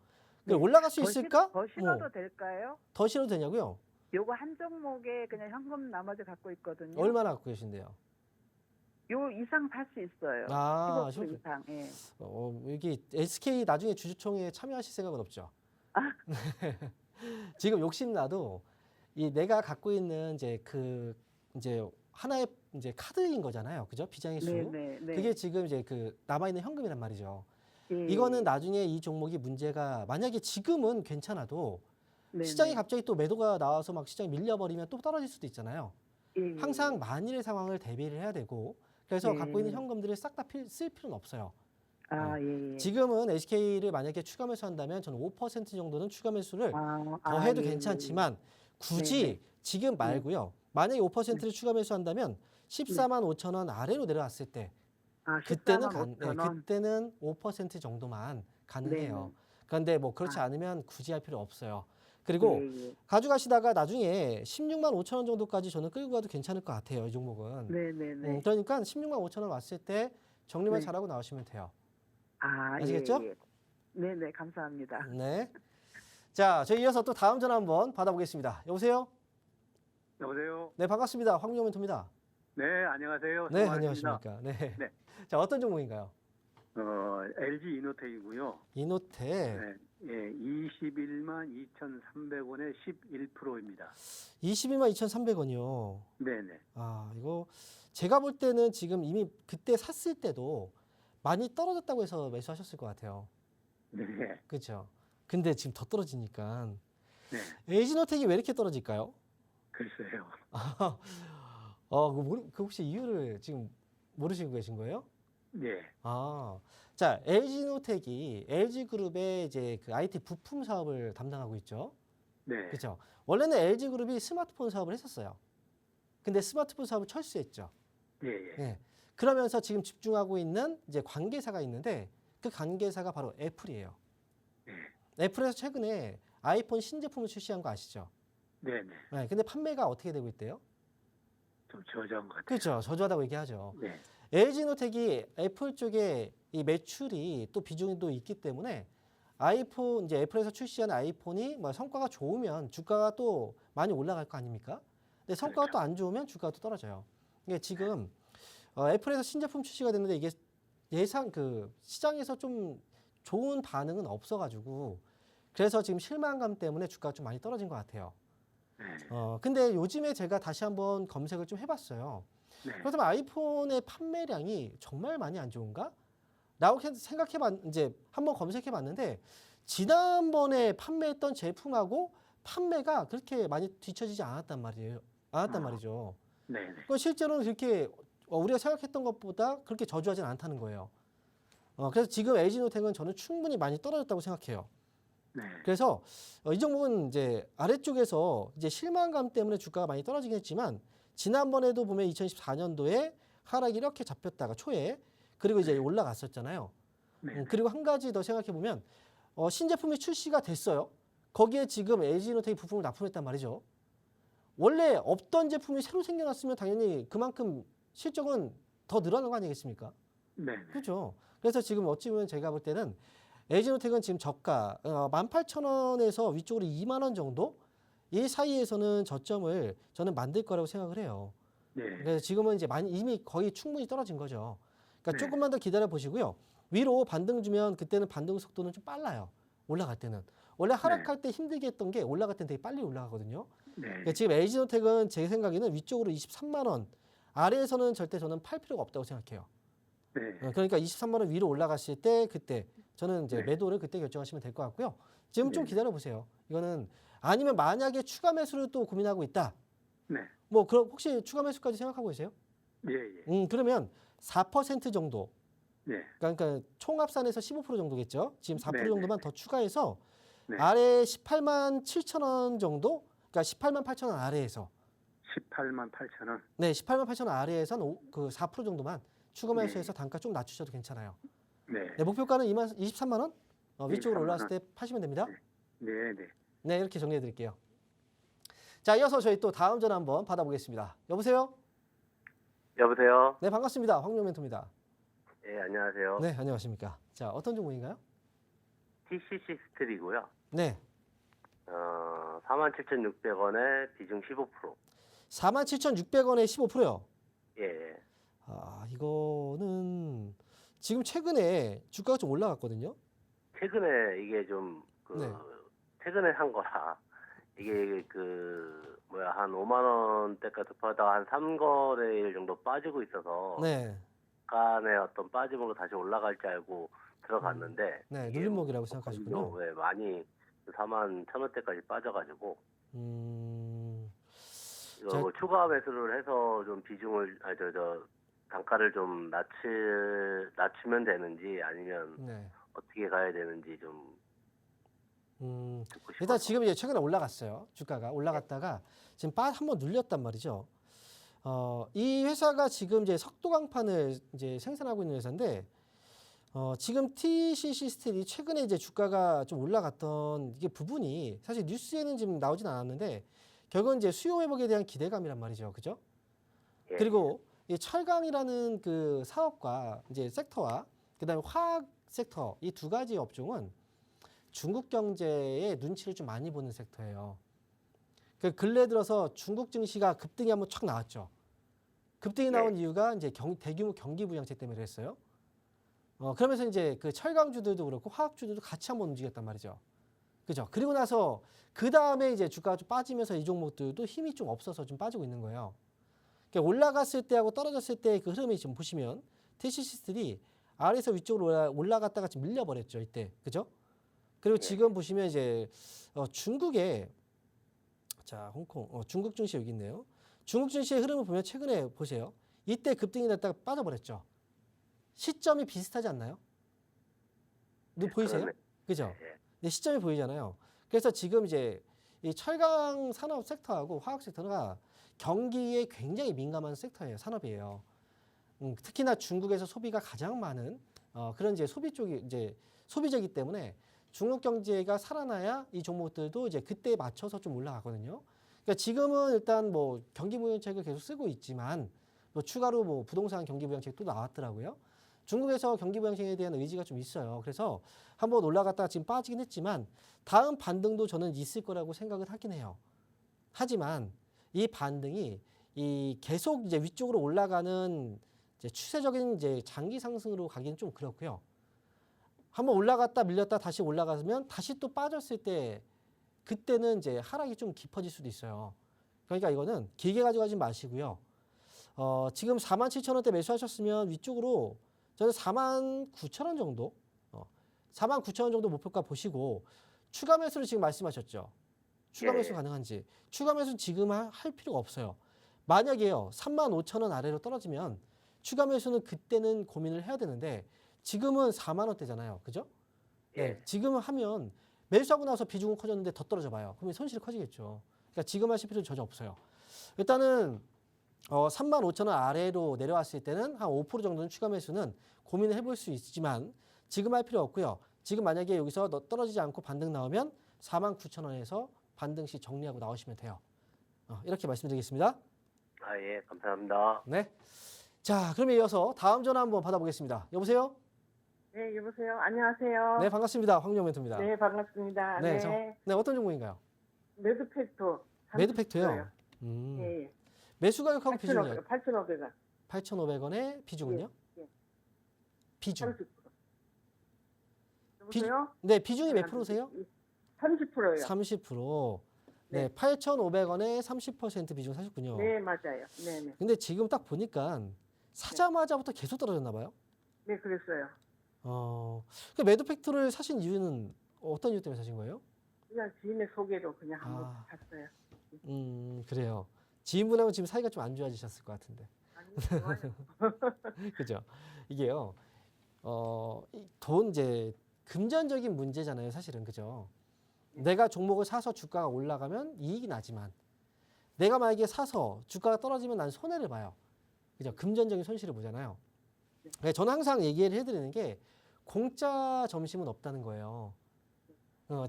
[SPEAKER 2] 네.
[SPEAKER 1] 올라갈 수 있을까?
[SPEAKER 2] 더 신어도 될까요?
[SPEAKER 1] 더 실어도 되냐고요?
[SPEAKER 2] 요거 한 종목에 그냥 현금 나머지 갖고 있거든요.
[SPEAKER 1] 얼마나 갖고 계신데요?
[SPEAKER 2] 요 이상 살 수 있어요.
[SPEAKER 1] 아,
[SPEAKER 2] 15% 이상. 예.
[SPEAKER 1] 여기 SK 나중에 주주총회에 참여하실 생각은 없죠?
[SPEAKER 2] 아.
[SPEAKER 1] 지금 욕심나도 내가 갖고 있는 이제 하나의 이제 카드인 거잖아요. 그죠? 비장의 수.
[SPEAKER 2] 네네. 네.
[SPEAKER 1] 그게 지금 이제 남아있는 현금이란 말이죠.
[SPEAKER 2] 예.
[SPEAKER 1] 이거는 나중에 이 종목이 문제가, 만약에 지금은 괜찮아도
[SPEAKER 2] 네네.
[SPEAKER 1] 시장이 갑자기 또 매도가 나와서 막 시장이 밀려버리면 또 떨어질 수도 있잖아요.
[SPEAKER 2] 예.
[SPEAKER 1] 항상 만일의 상황을 대비를 해야 되고, 그래서
[SPEAKER 2] 네.
[SPEAKER 1] 갖고 있는 현금들을 싹 다 쓸 필요는 없어요.
[SPEAKER 2] 아, 예.
[SPEAKER 1] 지금은 SK를 만약에 추가 매수한다면 저는 5% 정도는 추가 매수를 더
[SPEAKER 2] 아,
[SPEAKER 1] 해도
[SPEAKER 2] 예.
[SPEAKER 1] 괜찮지만 굳이
[SPEAKER 2] 네네.
[SPEAKER 1] 지금 말고요. 만약에 5%를 추가 매수한다면 14만 5천 원 아래로 내려왔을 때
[SPEAKER 2] 아,
[SPEAKER 1] 그때는
[SPEAKER 2] 14만 5천 원.
[SPEAKER 1] 그때는 5% 정도만 가능해요.
[SPEAKER 2] 네네.
[SPEAKER 1] 그런데 뭐 그렇지 않으면 굳이 할 필요 없어요. 그리고
[SPEAKER 2] 예.
[SPEAKER 1] 가져가시다가 나중에 16만 5천 원 정도까지 저는 끌고 가도 괜찮을 것 같아요. 이 종목은.
[SPEAKER 2] 네네네.
[SPEAKER 1] 그러니까 16만 5천 원 왔을 때 정리만
[SPEAKER 2] 네.
[SPEAKER 1] 잘하고 나오시면 돼요.
[SPEAKER 2] 아,
[SPEAKER 1] 아시겠죠?
[SPEAKER 2] 예. 네네, 감사합니다.
[SPEAKER 1] 네. 자, 저희 이어서 또 다음 전화 한번 받아보겠습니다. 여보세요?
[SPEAKER 3] 여보세요.
[SPEAKER 1] 네, 반갑습니다. 황민호 멘토입니다.
[SPEAKER 3] 네, 안녕하세요.
[SPEAKER 1] 네,
[SPEAKER 3] 성화입니다.
[SPEAKER 1] 안녕하십니까. 네.
[SPEAKER 3] 네.
[SPEAKER 1] 자, 어떤 종목인가요?
[SPEAKER 3] LG 이노텍이고요.
[SPEAKER 1] 이노텍.
[SPEAKER 3] 네, 예, 21만 2,300원에 11%입니다.
[SPEAKER 1] 22만 2,300원이요.
[SPEAKER 3] 네네.
[SPEAKER 1] 아, 이거 제가 볼 때는 지금 이미 그때 샀을 때도 많이 떨어졌다고 해서 매수하셨을 것 같아요.
[SPEAKER 3] 네.
[SPEAKER 1] 그렇죠? 근데 지금 더 떨어지니까
[SPEAKER 3] 네.
[SPEAKER 1] LG노텍이 왜 이렇게 떨어질까요?
[SPEAKER 3] 글쎄요.
[SPEAKER 1] 그 혹시 이유를 지금 모르시고 계신 거예요?
[SPEAKER 3] 네.
[SPEAKER 1] 자, LG노텍이 LG그룹의 이제 그 IT 부품 사업을 담당하고 있죠.
[SPEAKER 3] 네.
[SPEAKER 1] 그렇죠? 원래는 LG그룹이 스마트폰 사업을 했었어요. 근데 스마트폰 사업을 철수했죠.
[SPEAKER 3] 예, 예.
[SPEAKER 1] 네. 그러면서 지금 집중하고 있는 이제 관계사가 있는데, 그 관계사가 바로 애플이에요. 애플에서 최근에 아이폰 신제품을 출시한 거 아시죠?
[SPEAKER 3] 네네.
[SPEAKER 1] 네. 근데 판매가 어떻게 되고 있대요?
[SPEAKER 3] 좀 저조한 것 같아요.
[SPEAKER 1] 그렇죠. 저조하다고 얘기하죠.
[SPEAKER 3] 네.
[SPEAKER 1] LG노텍이 애플 쪽에 이 매출이 또 비중이 또 있기 때문에 아이폰 이제 애플에서 출시한 아이폰이 뭐 성과가 좋으면 주가가 또 많이 올라갈 거 아닙니까? 근데 성과가
[SPEAKER 3] 그렇죠.
[SPEAKER 1] 또 안 좋으면 주가가 또 떨어져요. 이게 지금 애플에서 신제품 출시가 됐는데 이게 예상 그 시장에서 좀 좋은 반응은 없어가지고 그래서 지금 실망감 때문에 주가가 좀 많이 떨어진 것 같아요.
[SPEAKER 3] 네.
[SPEAKER 1] 근데 요즘에 제가 다시 한번 검색을 좀 해봤어요.
[SPEAKER 3] 네.
[SPEAKER 1] 그렇다면 아이폰의 판매량이 정말 많이 안 좋은가? 라고 이제 한번 검색해봤는데 지난번에 판매했던 제품하고 판매가 그렇게 많이 뒤처지지 않았단 말이죠.
[SPEAKER 3] 네. 네.
[SPEAKER 1] 그 실제로는 그렇게 우리가 생각했던 것보다 그렇게 저조하진 않다는 거예요. 그래서 지금 LG노텍은 저는 충분히 많이 떨어졌다고 생각해요.
[SPEAKER 3] 네.
[SPEAKER 1] 그래서 이 종목은 이제 아래쪽에서 이제 실망감 때문에 주가가 많이 떨어지긴 했지만 지난번에도 보면 2014년도에 하락이 이렇게 잡혔다가 초에 그리고 이제 올라갔었잖아요.
[SPEAKER 3] 네.
[SPEAKER 1] 그리고 한 가지 더 생각해 보면 신제품이 출시가 됐어요. 거기에 지금 LG노텍이 부품을 납품했단 말이죠. 원래 없던 제품이 새로 생겨났으면 당연히 그만큼 실적은 더 늘어나는 거 아니겠습니까?
[SPEAKER 3] 네.
[SPEAKER 1] 그렇죠. 그래서 지금 어찌 보면 제가 볼 때는 LG노텍은 지금 저가 18,000원에서 위쪽으로 2만 원 정도 이 사이에서는 저점을 저는 만들 거라고 생각을 해요.
[SPEAKER 3] 네.
[SPEAKER 1] 그래서 지금은 이제 이미 거의 충분히 떨어진 거죠. 그러니까
[SPEAKER 3] 네.
[SPEAKER 1] 조금만 더 기다려 보시고요. 위로 반등 주면 그때는 반등 속도는 좀 빨라요. 올라갈 때는. 원래 하락할 때 힘들게 했던 게 올라갈 때는 되게 빨리 올라가거든요.
[SPEAKER 3] 네.
[SPEAKER 1] 그러니까 지금 LG노텍은 제 생각에는 위쪽으로 23만 원 아래에서는 절대 저는 팔 필요가 없다고 생각해요.
[SPEAKER 3] 네.
[SPEAKER 1] 그러니까 23만 원 위로 올라갔을 때 그때 저는 이제
[SPEAKER 3] 네.
[SPEAKER 1] 매도를 그때 결정하시면 될 것 같고요. 지금 좀
[SPEAKER 3] 네.
[SPEAKER 1] 기다려 보세요. 이거는 아니면 만약에 추가 매수를 또 고민하고 있다.
[SPEAKER 3] 네.
[SPEAKER 1] 뭐 그럼 혹시 추가 매수까지 생각하고 계세요?
[SPEAKER 3] 예. 예.
[SPEAKER 1] 그러면 4% 정도.
[SPEAKER 3] 네.
[SPEAKER 1] 그러니까 총합산에서 15% 정도겠죠. 지금 4%
[SPEAKER 3] 네,
[SPEAKER 1] 정도만 더 추가해서
[SPEAKER 3] 네.
[SPEAKER 1] 아래 18만 7천 원 정도. 그러니까 18만 8천 원 아래에서
[SPEAKER 3] 18만 8천 원.
[SPEAKER 1] 네, 18만 8천 원 아래에선 그 4% 정도만 추가
[SPEAKER 3] 네.
[SPEAKER 1] 매수해서 단가 좀 낮추셔도 괜찮아요.
[SPEAKER 3] 네.
[SPEAKER 1] 네, 목표가는 23만 원? 위쪽으로
[SPEAKER 3] 23만
[SPEAKER 1] 올라왔을
[SPEAKER 3] 원.
[SPEAKER 1] 때 파시면 됩니다.
[SPEAKER 3] 네. 네.
[SPEAKER 1] 네, 이렇게 정리해 드릴게요. 자, 이어서 저희 또 다음 전화 한번 받아보겠습니다. 여보세요?
[SPEAKER 4] 여보세요?
[SPEAKER 1] 네, 반갑습니다. 황명 멘토입니다.
[SPEAKER 4] 예, 안녕하세요.
[SPEAKER 1] 네, 안녕하십니까. 자, 어떤 종목인가요?
[SPEAKER 4] TCC 스틸이고요.
[SPEAKER 1] 네,
[SPEAKER 4] 47,600원에 비중 15%.
[SPEAKER 1] 47,600원에 15%요.
[SPEAKER 4] 예.
[SPEAKER 1] 이거는 지금 최근에 주가가 좀 올라갔거든요.
[SPEAKER 4] 최근에 이게 좀,
[SPEAKER 1] 네.
[SPEAKER 4] 최근에 산 거라, 이게 한 5만 원대까지 급하다가 한 3거래일 정도 빠지고 있어서,
[SPEAKER 1] 네,
[SPEAKER 4] 약간의 어떤 빠짐으로 다시 올라갈 줄 알고 들어갔는데,
[SPEAKER 1] 네,
[SPEAKER 4] 이게
[SPEAKER 1] 눌림목이라고 생각하시군요.
[SPEAKER 4] 네, 많이 4만 1,000원대까지 빠져가지고, 이거
[SPEAKER 1] 자-
[SPEAKER 4] 뭐 추가 매수를 해서 좀 비중을 단가를 좀 낮추면 되는지 아니면
[SPEAKER 1] 네.
[SPEAKER 4] 어떻게 가야 되는지 좀 듣고 싶어요.
[SPEAKER 1] 일단 지금 이제 최근에 올라갔어요. 주가가 올라갔다가 지금 한번 눌렸단 말이죠. 이 회사가 지금 이제 석도강판을 이제 생산하고 있는 회사인데, 지금 TCC 스틸이 최근에 이제 주가가 좀 올라갔던 이게 부분이 사실 뉴스에는 지금 나오진 않았는데, 결국은 이제 수요 회복에 대한 기대감이란 말이죠. 그죠?
[SPEAKER 4] 예.
[SPEAKER 1] 그리고 이 철강이라는 그 사업과 이제 섹터와 그다음에 화학 섹터 이 두 가지 업종은 중국 경제의 눈치를 좀 많이 보는 섹터예요. 그 근래 들어서 중국 증시가 급등이 한번 촥 나왔죠. 급등이 나온 이유가 이제 대규모 경기 부양책 때문에 그랬어요. 그러면서 이제 그 철강주들도 그렇고 화학주들도 같이 한번 움직였단 말이죠. 그죠? 그리고 나서 그 다음에 이제 주가가 좀 빠지면서 이 종목들도 힘이 좀 없어서 좀 빠지고 있는 거예요. 그러니까 올라갔을 때하고 떨어졌을 때 그 흐름이 좀 보시면 TCC 스틸이 아래에서 위쪽으로 올라갔다가 지금 밀려버렸죠. 이때. 그죠? 그리고 지금 보시면 이제 중국의 홍콩 중국 증시 여기 있네요. 중국 증시의 흐름을 보면 최근에 보세요. 이때 급등이 났다가 빠져버렸죠. 시점이 비슷하지 않나요? 보이세요?
[SPEAKER 4] 그러네.
[SPEAKER 1] 그죠?
[SPEAKER 4] 예.
[SPEAKER 1] 네, 시점이 보이잖아요. 그래서 지금 이제 이 철강 산업 섹터하고 화학 섹터가 경기에 굉장히 민감한 섹터예요. 산업이에요. 특히나 중국에서 소비가 가장 많은 그런 이제 소비 쪽이 이제 소비재이기 때문에 중국 경제가 살아나야 이 종목들도 이제 그때에 맞춰서 좀 올라가거든요. 그러니까 지금은 일단 뭐 경기부양책을 계속 쓰고 있지만 뭐 추가로 뭐 부동산 경기부양책 또 나왔더라고요. 중국에서 경기부양책에 대한 의지가 좀 있어요. 그래서 한번 올라갔다가 지금 빠지긴 했지만 다음 반등도 저는 있을 거라고 생각을 하긴 해요. 하지만 이 반등이 이 계속 이제 위쪽으로 올라가는 이제 추세적인 이제 장기 상승으로 가기는 좀 그렇고요. 한번 올라갔다 밀렸다 다시 올라가면 다시 또 빠졌을 때 그때는 이제 하락이 좀 깊어질 수도 있어요. 그러니까 이거는 길게 가져가지 마시고요. 지금 47,000원대 매수하셨으면 위쪽으로 저는 49,000원 정도, 49,000원 정도 목표가 보시고 추가 매수를 지금 말씀하셨죠. 추가
[SPEAKER 4] 예.
[SPEAKER 1] 매수 가능한지. 추가 매수 지금 할 필요가 없어요. 만약에요 35,000원 아래로 떨어지면 추가 매수는 그때는 고민을 해야 되는데 지금은 4만 원대잖아요. 그죠? 네.
[SPEAKER 4] 예.
[SPEAKER 1] 지금은 하면 매수하고 나서 비중은 커졌는데 더 떨어져 봐요. 그러면 손실이 커지겠죠. 그러니까 지금 하실 필요는 전혀 없어요. 일단은 35,000원 아래로 내려왔을 때는 한 5% 정도는 추가 매수는 고민을 해볼 수 있지만 지금 할 필요 없고요. 지금 만약에 여기서 떨어지지 않고 반등 나오면 49,000원에서 반등 시 정리하고 나오시면 돼요. 이렇게 말씀드리겠습니다.
[SPEAKER 4] 아, 예, 감사합니다.
[SPEAKER 1] 네. 자, 그럼 이어서 다음 전화 한번 받아보겠습니다. 여보세요?
[SPEAKER 2] 네, 여보세요. 안녕하세요.
[SPEAKER 1] 네, 반갑습니다. 황영 멘토입니다.
[SPEAKER 2] 네, 반갑습니다.
[SPEAKER 1] 네,
[SPEAKER 2] 네.
[SPEAKER 1] 네, 어떤 종목인가요?
[SPEAKER 2] 매드팩토.
[SPEAKER 1] 매드팩트요.
[SPEAKER 2] 예, 예.
[SPEAKER 1] 매수 가격하고 비중은요?
[SPEAKER 2] 8,500원.
[SPEAKER 1] 8,500원의 비중은요?
[SPEAKER 2] 예.
[SPEAKER 1] 비중.
[SPEAKER 2] 30%. 여보세요?
[SPEAKER 1] 네, 비중이 몇 프로세요?
[SPEAKER 2] 30%요.
[SPEAKER 1] 30%. 네,
[SPEAKER 2] 네.
[SPEAKER 1] 8,500원에 30% 비중 사셨군요.
[SPEAKER 2] 네, 맞아요. 네, 네.
[SPEAKER 1] 근데 지금 딱 보니까 사자마자부터 계속 떨어졌나 봐요.
[SPEAKER 2] 네, 그랬어요.
[SPEAKER 1] 그 매도팩토를 사신 이유는 어떤 이유 때문에 사신 거예요?
[SPEAKER 2] 그냥 지인의 소개로 그냥 한번
[SPEAKER 1] 아.
[SPEAKER 2] 샀어요.
[SPEAKER 1] 그래요. 지인분하고 지금 사이가 좀 안 좋아지셨을 것 같은데.
[SPEAKER 2] 아니, 좋아요.
[SPEAKER 1] 그죠? 이게요. 돈 이제 금전적인 문제잖아요, 사실은. 그죠? 내가 종목을 사서 주가가 올라가면 이익이 나지만 내가 만약에 사서 주가가 떨어지면 난 손해를 봐요. 그죠? 금전적인 손실을 보잖아요. 네, 저는 항상 얘기를 해드리는 게 공짜 점심은 없다는 거예요.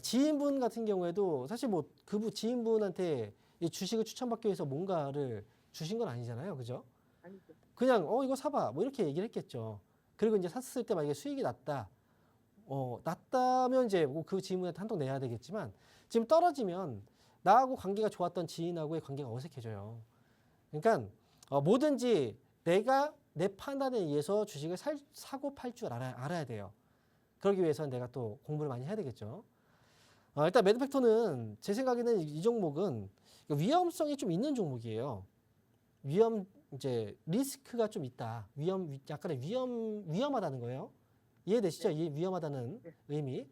[SPEAKER 1] 지인분 같은 경우에도 사실 뭐 지인분한테 이 주식을 추천받기 위해서 뭔가를 주신 건 아니잖아요. 그죠?
[SPEAKER 2] 아니죠.
[SPEAKER 1] 그냥 이거 사봐 뭐 이렇게 얘기를 했겠죠. 그리고 이제 샀을 때 만약에 수익이 났다. 났다면 이제 그 지인분한테 한턱 내야 되겠지만 지금 떨어지면 나하고 관계가 좋았던 지인하고의 관계가 어색해져요. 그러니까 뭐든지 내가 내 판단에 의해서 주식을 사고 팔 줄 알아야 돼요. 그러기 위해서는 내가 또 공부를 많이 해야 되겠죠. 일단 매드팩토는 제 생각에는 이 종목은 위험성이 좀 있는 종목이에요. 이제 리스크가 좀 있다. 약간의 위험하다는 거예요. 이해되시죠? 이 위험하다는 의미.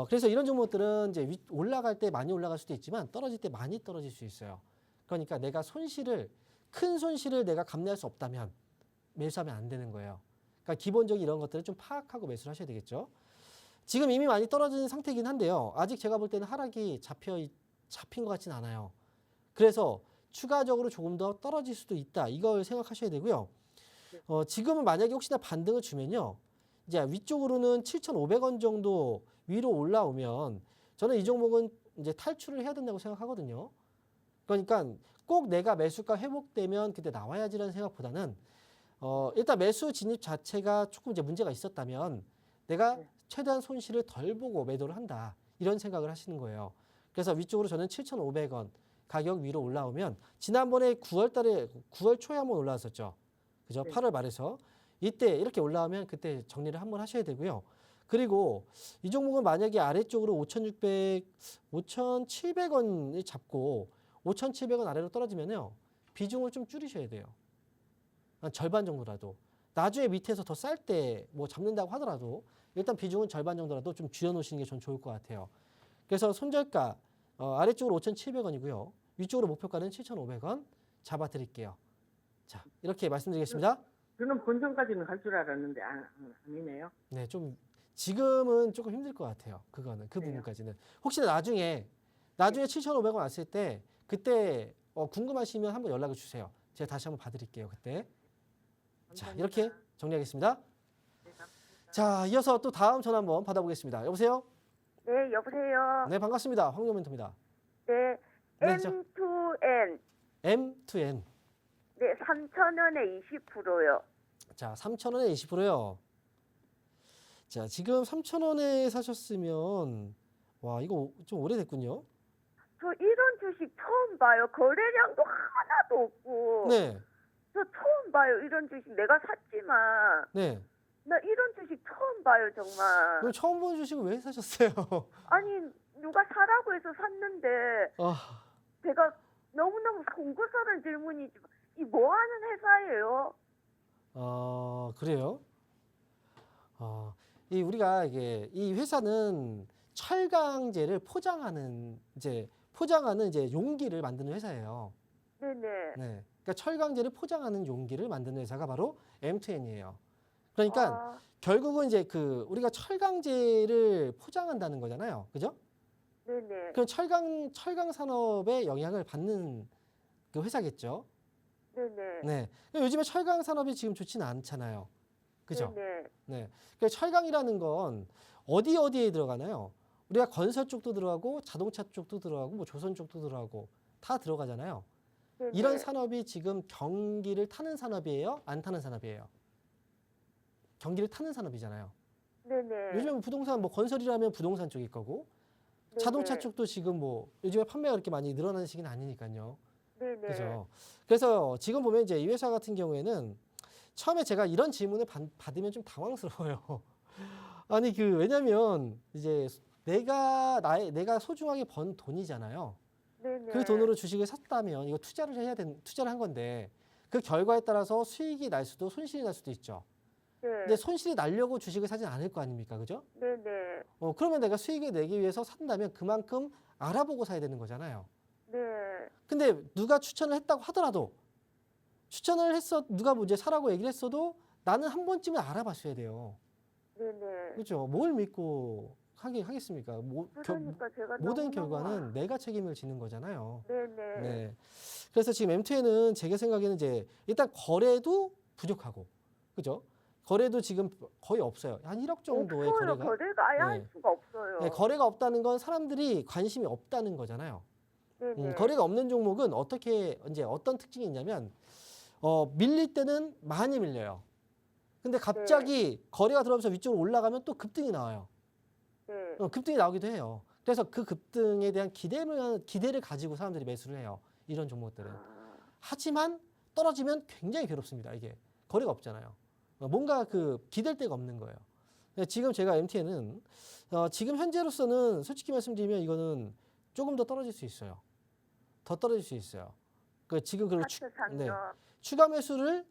[SPEAKER 1] 그래서 이런 종목들은 이제 올라갈 때 많이 올라갈 수도 있지만 떨어질 때 많이 떨어질 수 있어요. 그러니까 내가 큰 손실을 내가 감내할 수 없다면 매수하면 안 되는 거예요. 그러니까 기본적인 이런 것들을 좀 파악하고 매수를 하셔야 되겠죠. 지금 이미 많이 떨어진 상태이긴 한데요. 아직 제가 볼 때는 하락이 잡힌 것 같지는 않아요. 그래서 추가적으로 조금 더 떨어질 수도 있다. 이걸 생각하셔야 되고요. 지금은 만약에 혹시나 반등을 주면요. 이제 위쪽으로는 7,500원 정도 위로 올라오면 저는 이 종목은 이제 탈출을 해야 된다고 생각하거든요. 그러니까 꼭 내가 매수가 회복되면 그때 나와야지라는 생각보다는 일단 매수 진입 자체가 조금 이제 문제가 있었다면 내가 최대한 손실을 덜 보고 매도를 한다. 이런 생각을 하시는 거예요. 그래서 위쪽으로 저는 7,500원 가격 위로 올라오면 지난번에 9월 초에 한번 올라왔었죠. 그죠?
[SPEAKER 2] 네.
[SPEAKER 1] 8월 말에서 이때 이렇게 올라오면 그때 정리를 한번 하셔야 되고요. 그리고 이 종목은 만약에 아래쪽으로 5,700원을 잡고 5,700원 아래로 떨어지면요. 비중을 좀 줄이셔야 돼요. 한 절반 정도라도. 나중에 밑에서 더 쌀 때 뭐 잡는다고 하더라도 일단 비중은 절반 정도라도 좀 줄여놓으시는 게 전 좋을 것 같아요. 그래서 손절가 아래쪽으로 5,700원이고요. 위쪽으로 목표가는 7,500원 잡아드릴게요. 자, 이렇게 말씀드리겠습니다.
[SPEAKER 2] 저는 본전까지는 갈 줄 알았는데 아니네요.
[SPEAKER 1] 네, 좀 지금은 조금 힘들 것 같아요. 그 부분까지는. 혹시나 나중에 7,500원 왔을 때 그때 궁금하시면 한번 연락을 주세요. 제가 다시 한번 봐드릴게요. 그때. 자, 이렇게 정리하겠습니다.
[SPEAKER 2] 네, 감사합니다.
[SPEAKER 1] 자, 이어서 또 다음 전화 한번 받아보겠습니다. 여보세요?
[SPEAKER 2] 네, 여보세요.
[SPEAKER 1] 네, 반갑습니다. 황영 멘토입니다.
[SPEAKER 2] 네,
[SPEAKER 1] 네, 저
[SPEAKER 5] M2N.
[SPEAKER 1] M2N.
[SPEAKER 5] 네, 3,000원에 20%요.
[SPEAKER 1] 자, 3,000원에 20%요. 자, 지금 3,000원에 사셨으면 와, 이거 좀 오래됐군요.
[SPEAKER 5] 저 이런 주식 처음 봐요. 거래량도 하나도 없고.
[SPEAKER 1] 네.
[SPEAKER 5] 저 처음 봐요. 이런 주식 내가 샀지만
[SPEAKER 1] 네.
[SPEAKER 5] 나 이런 주식 처음 봐요, 정말.
[SPEAKER 1] 그럼 처음 본 주식을 왜 사셨어요?
[SPEAKER 5] 아니, 누가 사라고 해서 샀는데
[SPEAKER 1] 아,
[SPEAKER 5] 제가 너무너무 송구스러운 질문이지만 이 뭐 하는 회사예요?
[SPEAKER 1] 그래요? 이 우리가 이게 이 회사는 철강제를 포장하는 이제 용기를 만드는 회사예요.
[SPEAKER 5] 네네.
[SPEAKER 1] 네. 그러니까 철강제를 포장하는 용기를 만드는 회사가 바로 M2N이에요. 그러니까
[SPEAKER 5] 아,
[SPEAKER 1] 결국은 이제 그 우리가 철강제를 포장한다는 거잖아요. 그죠?
[SPEAKER 5] 네네.
[SPEAKER 1] 그럼 철강 산업에 영향을 받는 그 회사겠죠.
[SPEAKER 5] 네네.
[SPEAKER 1] 네. 요즘에 철강 산업이 지금 좋지는 않잖아요. 그죠?
[SPEAKER 5] 네네.
[SPEAKER 1] 네. 그 철강이라는 건 어디에 들어가나요? 우리가 건설 쪽도 들어가고 자동차 쪽도 들어가고 뭐 조선 쪽도 들어가고 다 들어가잖아요.
[SPEAKER 5] 네네.
[SPEAKER 1] 이런 산업이 지금 경기를 타는 산업이에요? 안 타는 산업이에요? 경기를 타는 산업이잖아요.
[SPEAKER 5] 네네.
[SPEAKER 1] 요즘에 부동산 뭐 건설이라면 부동산 쪽일 거고
[SPEAKER 5] 네네.
[SPEAKER 1] 자동차 쪽도 지금 뭐 요즘에 판매가 그렇게 많이 늘어나는 시기는 아니니까요.
[SPEAKER 5] 네네.
[SPEAKER 1] 그죠? 그래서 지금 보면 이제 이 회사 같은 경우에는 처음에 제가 이런 질문을 받으면 좀 당황스러워요. 아니 왜냐면 이제 내가 소중하게 번 돈이잖아요.
[SPEAKER 5] 네네.
[SPEAKER 1] 그 돈으로 주식을 샀다면 이거 투자를 한 건데 그 결과에 따라서 수익이 날 수도 손실이 날 수도 있죠.
[SPEAKER 5] 네.
[SPEAKER 1] 근데 손실이 나려고 주식을 사진 않을 거 아닙니까? 그죠?
[SPEAKER 5] 네네.
[SPEAKER 1] 그러면 내가 수익을 내기 위해서 산다면 그만큼 알아보고 사야 되는 거잖아요.
[SPEAKER 5] 네.
[SPEAKER 1] 근데 누가 추천을 했다고 하더라도 누가 뭐 이제 사라고 얘기를 했어도 나는 한 번쯤은 알아봤어야 돼요.
[SPEAKER 5] 네네.
[SPEAKER 1] 그렇죠? 뭘 믿고 하겠습니까?
[SPEAKER 5] 그러니까 제가
[SPEAKER 1] 모든
[SPEAKER 5] 너무너무
[SPEAKER 1] 결과는 내가 책임을 지는 거잖아요.
[SPEAKER 5] 네네.
[SPEAKER 1] 네. 그래서 지금 M2N은 제가 생각에는 이제 일단 거래도 부족하고, 그죠? 거래도 지금 거의 없어요. 한 1억 정도의
[SPEAKER 5] 없어요. 거래가 아예
[SPEAKER 1] 네.
[SPEAKER 5] 할 수가 없어요.
[SPEAKER 1] 네, 거래가 없다는 건 사람들이 관심이 없다는 거잖아요.
[SPEAKER 5] 네네.
[SPEAKER 1] 거래가 없는 종목은 어떤 특징이 있냐면 밀릴 때는 많이 밀려요. 근데 갑자기 거래가 들어오면서 위쪽으로 올라가면 또 급등이 나와요.
[SPEAKER 5] 네.
[SPEAKER 1] 급등이 나오기도 해요. 그래서 그 급등에 대한 기대를 가지고 사람들이 매수를 해요. 이런 종목들은.
[SPEAKER 5] 아,
[SPEAKER 1] 하지만 떨어지면 굉장히 괴롭습니다. 이게 거래가 없잖아요. 뭔가 기댈 데가 없는 거예요. 지금 제가 MTN은 지금 현재로서는 솔직히 말씀드리면 이거는 조금 더 떨어질 수 있어요. 더 떨어질 수 있어요. 지금
[SPEAKER 5] 하트 상점.
[SPEAKER 1] 추가 매수를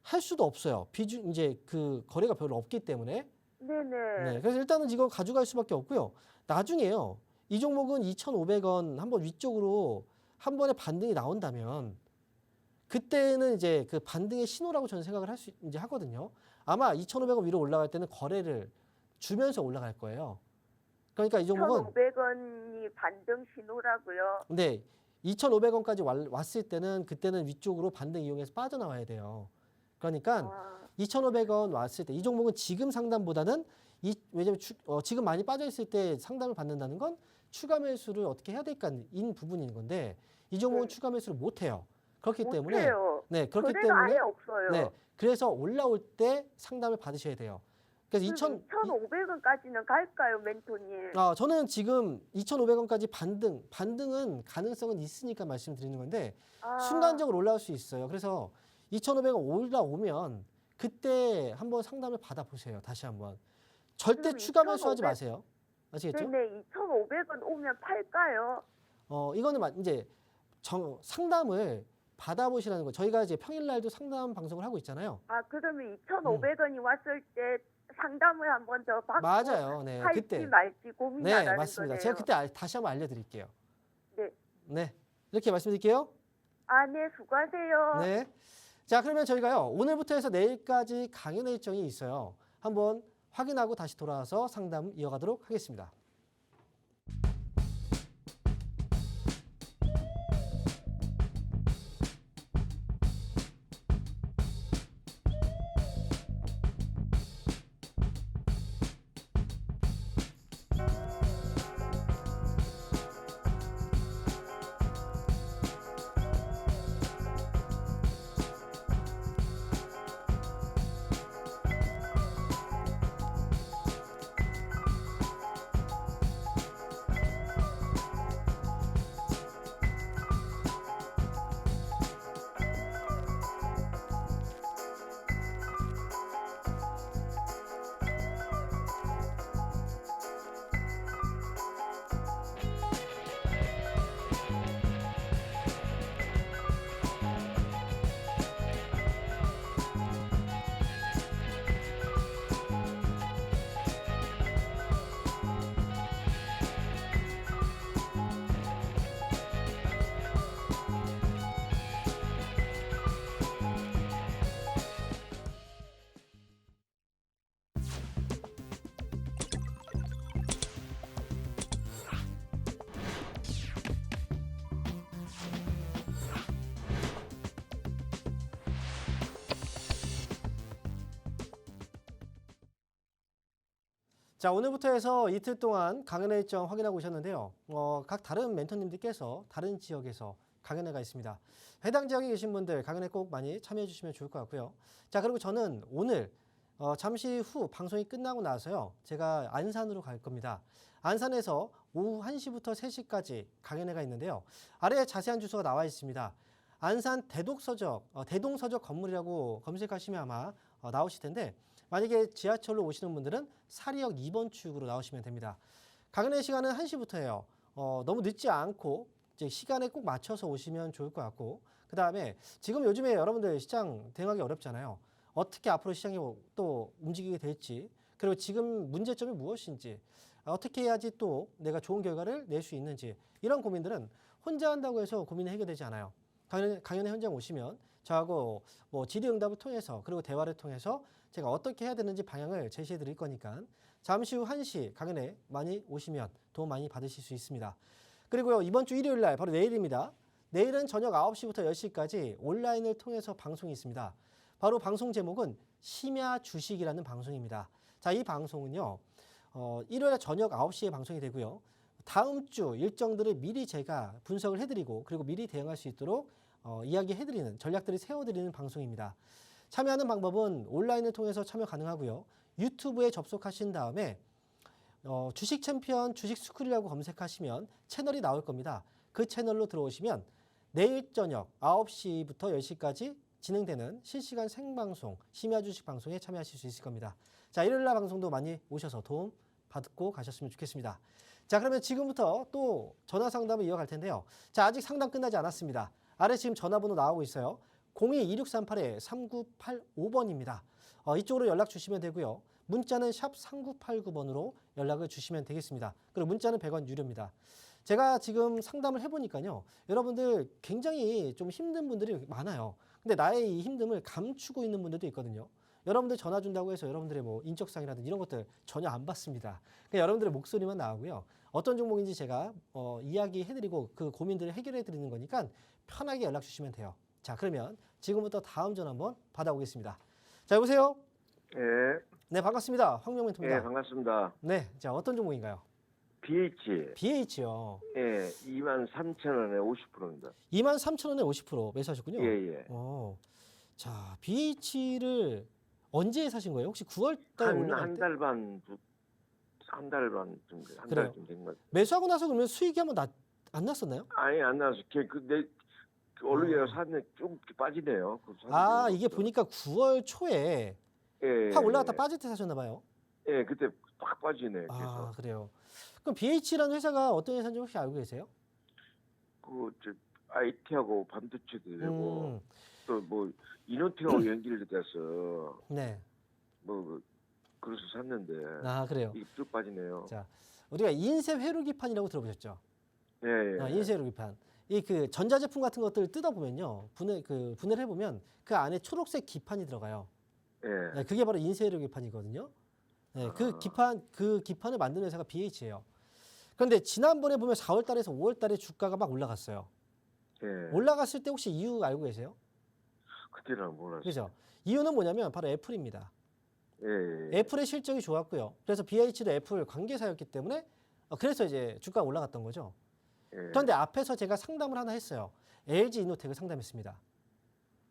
[SPEAKER 1] 할 수도 없어요. 이제 거래가 별로 없기 때문에.
[SPEAKER 5] 네네.
[SPEAKER 1] 네, 그래서 일단은 이거 가져갈 수밖에 없고요. 나중에요. 이 종목은 2,500원 한번 위쪽으로 한 번에 반등이 나온다면 그때는 이제 그 반등의 신호라고 저는 생각을 이제 하거든요. 아마 2,500원 위로 올라갈 때는 거래를 주면서 올라갈 거예요. 그러니까 이 종목은
[SPEAKER 5] 1,500원이 반등 신호라고요.
[SPEAKER 1] 네, 2,500원까지 왔을 때는 그때는 위쪽으로 반등 이용해서 빠져나와야 돼요. 그러니까
[SPEAKER 5] 아,
[SPEAKER 1] 2,500원 왔을 때 이 종목은 지금 상담보다는 왜냐면 지금 많이 빠져 있을 때 상담을 받는다는 건 추가 매수를 어떻게 해야 될까인 부분인 건데 이 종목은
[SPEAKER 5] 네.
[SPEAKER 1] 추가 매수를 못 해요. 그렇기 때문에
[SPEAKER 5] 못해요.
[SPEAKER 1] 네, 그렇기
[SPEAKER 5] 거래가
[SPEAKER 1] 때문에
[SPEAKER 5] 아예 없어요.
[SPEAKER 1] 네, 그래서 올라올 때 상담을 받으셔야 돼요. 그래서
[SPEAKER 5] 2,500원까지는 갈까요, 멘토님?
[SPEAKER 1] 저는 지금 2,500원까지 반등은 가능성은 있으니까 말씀드리는 건데
[SPEAKER 5] 아,
[SPEAKER 1] 순간적으로 올라올 수 있어요. 그래서 2,500원 올라오면 그때 한번 상담을 받아보세요. 다시 한번. 절대
[SPEAKER 5] 그럼
[SPEAKER 1] 추가 매수하지
[SPEAKER 5] 2,500
[SPEAKER 1] 마세요. 아시겠죠?
[SPEAKER 5] 네네, 2,500원 오면 팔까요?
[SPEAKER 1] 이거는 이제 상담을 받아보시라는 거. 저희가 이제 평일날도 상담 방송을 하고 있잖아요.
[SPEAKER 5] 아, 그러면 2,500원이 왔을 때 상담을 한 번 더 받고
[SPEAKER 1] 맞아요. 네,
[SPEAKER 5] 할지
[SPEAKER 1] 그때.
[SPEAKER 5] 말지 고민하라는
[SPEAKER 1] 네, 맞습니다.
[SPEAKER 5] 거네요.
[SPEAKER 1] 제가 그때 다시 한번 알려드릴게요.
[SPEAKER 5] 네.
[SPEAKER 1] 네, 이렇게 말씀드릴게요.
[SPEAKER 5] 아, 네, 수고하세요.
[SPEAKER 1] 네. 자, 그러면 저희가요, 오늘부터 해서 내일까지 강연의 일정이 있어요. 한번 확인하고 다시 돌아와서 상담 이어가도록 하겠습니다. 자, 오늘부터 해서 이틀 동안 강연회 일정 확인하고 오셨는데요. 각 다른 멘토님들께서 다른 지역에서 강연회가 있습니다. 해당 지역에 계신 분들 강연회 꼭 많이 참여해 주시면 좋을 것 같고요. 자, 그리고 저는 오늘 잠시 후 방송이 끝나고 나서요. 제가 안산으로 갈 겁니다. 안산에서 오후 1시부터 3시까지 강연회가 있는데요. 아래에 자세한 주소가 나와 있습니다. 안산 대동서적 건물이라고 검색하시면 아마 나오실 텐데 만약에 지하철로 오시는 분들은 사리역 2번 출구로 나오시면 됩니다. 강연회 시간은 1시부터예요. 너무 늦지 않고 이제 시간에 꼭 맞춰서 오시면 좋을 것 같고 그 다음에 지금 요즘에 여러분들 시장 대응하기 어렵잖아요. 어떻게 앞으로 시장이 또 움직이게 될지 그리고 지금 문제점이 무엇인지 어떻게 해야지 또 내가 좋은 결과를 낼 수 있는지 이런 고민들은 혼자 한다고 해서 고민이 해결되지 않아요. 강연회 현장 오시면 저하고 뭐 질의응답을 통해서 그리고 대화를 통해서 제가 어떻게 해야 되는지 방향을 제시해 드릴 거니까 잠시 후 1시 강연회 많이 오시면 도움 많이 받으실 수 있습니다. 그리고요 이번 주 일요일 날 바로 내일입니다. 내일은 저녁 9시부터 10시까지 온라인을 통해서 방송이 있습니다. 바로 방송 제목은 심야 주식이라는 방송입니다. 자, 이 방송은요. 일요일 저녁 9시에 방송이 되고요. 다음 주 일정들을 미리 제가 분석을 해드리고 그리고 미리 대응할 수 있도록 이야기해드리는 전략들을 세워드리는 방송입니다. 참여하는 방법은 온라인을 통해서 참여 가능하고요. 유튜브에 접속하신 다음에 주식 챔피언 주식 스쿨이라고 검색하시면 채널이 나올 겁니다. 그 채널로 들어오시면 내일 저녁 9시부터 10시까지 진행되는 실시간 생방송 심야 주식 방송에 참여하실 수 있을 겁니다. 자, 일요일 날 방송도 많이 오셔서 도움 받고 가셨으면 좋겠습니다. 자, 그러면 지금부터 또 전화 상담을 이어갈 텐데요. 자, 아직 상담 끝나지 않았습니다. 아래 지금 전화번호 나오고 있어요. 02-2638-3985번입니다. 이쪽으로 연락 주시면 되고요. 문자는 샵 3989번으로 연락을 주시면 되겠습니다. 그리고 문자는 100원 유료입니다. 제가 지금 상담을 해보니까요. 여러분들 굉장히 좀 힘든 분들이 많아요. 근데 나의 이 힘듦을 감추고 있는 분들도 있거든요. 여러분들 전화 준다고 해서 여러분들의 뭐 인적사항이라든지 이런 것들 전혀 안 받습니다. 그냥 여러분들의 목소리만 나오고요. 어떤 종목인지 제가 이야기해드리고 그 고민들을 해결해드리는 거니까 편하게 연락 주시면 돼요. 자, 그러면 지금부터 다음 전화 한번 받아보겠습니다. 자, 여보세요?
[SPEAKER 6] 예,
[SPEAKER 1] 네, 반갑습니다. 황명멘토입니다.
[SPEAKER 6] 예, 반갑습니다.
[SPEAKER 1] 네, 자, 어떤 종목인가요?
[SPEAKER 6] BH,
[SPEAKER 1] BH요.
[SPEAKER 6] 예, 23,000원에 50%입니다.
[SPEAKER 1] 23,000원에 50% 매수하셨군요.
[SPEAKER 6] 예, 예.
[SPEAKER 1] 자, BH를 언제 사신 거예요? 혹시 9월 달에 올라갈
[SPEAKER 6] 한
[SPEAKER 1] 때?
[SPEAKER 6] 달 반, 한 달 반 정도, 한
[SPEAKER 1] 그래요?
[SPEAKER 6] 달쯤 된 것.
[SPEAKER 1] 매수하고 나서 그러면 수익이 한번 안 났었나요?
[SPEAKER 6] 아니, 안 나와서, 원래 샀는데 좀 빠지네요.
[SPEAKER 1] 이게 보니까 9월 초에
[SPEAKER 6] 예,
[SPEAKER 1] 확 올라갔다 빠질 때 사셨나 봐요.
[SPEAKER 6] 예, 그때 확 빠지네.
[SPEAKER 1] 아,
[SPEAKER 6] 그래서
[SPEAKER 1] 그래요. 그럼 BH라는 회사가 어떤 회사인지 혹시 알고 계세요?
[SPEAKER 6] IT하고 반도체도 되고
[SPEAKER 1] 음,
[SPEAKER 6] 또 뭐 이노텍하고 연결돼서
[SPEAKER 1] 네.
[SPEAKER 6] 그래서 샀는데
[SPEAKER 1] 아, 그래요.
[SPEAKER 6] 이게 쭉 빠지네요.
[SPEAKER 1] 자, 우리가 인쇄 회로기판이라고 들어보셨죠?
[SPEAKER 6] 예, 예.
[SPEAKER 1] 인쇄 회로기판. 이 그 전자제품 같은 것들을 뜯어보면요. 분해를 해보면 그 안에 초록색 기판이 들어가요.
[SPEAKER 6] 예.
[SPEAKER 1] 네, 그게 바로 인쇄 회로기판이거든요. 네, 그 기판을 만드는 회사가 BH예요. 그런데 지난번에 보면 4월 달에서 5월 달에 주가가 막 올라갔어요.
[SPEAKER 6] 예.
[SPEAKER 1] 올라갔을 때 혹시 이유 알고 계세요?
[SPEAKER 6] 그때는 몰랐어요.
[SPEAKER 1] 그죠? 이유는 뭐냐면 바로 애플입니다.
[SPEAKER 6] 예, 예.
[SPEAKER 1] 애플의 실적이 좋았고요. 그래서 BH도 애플 관계사였기 때문에 그래서 이제 주가가 올라갔던 거죠.
[SPEAKER 6] 예.
[SPEAKER 1] 그런데 앞에서 제가 상담을 하나 했어요. LG 이노텍을 상담했습니다.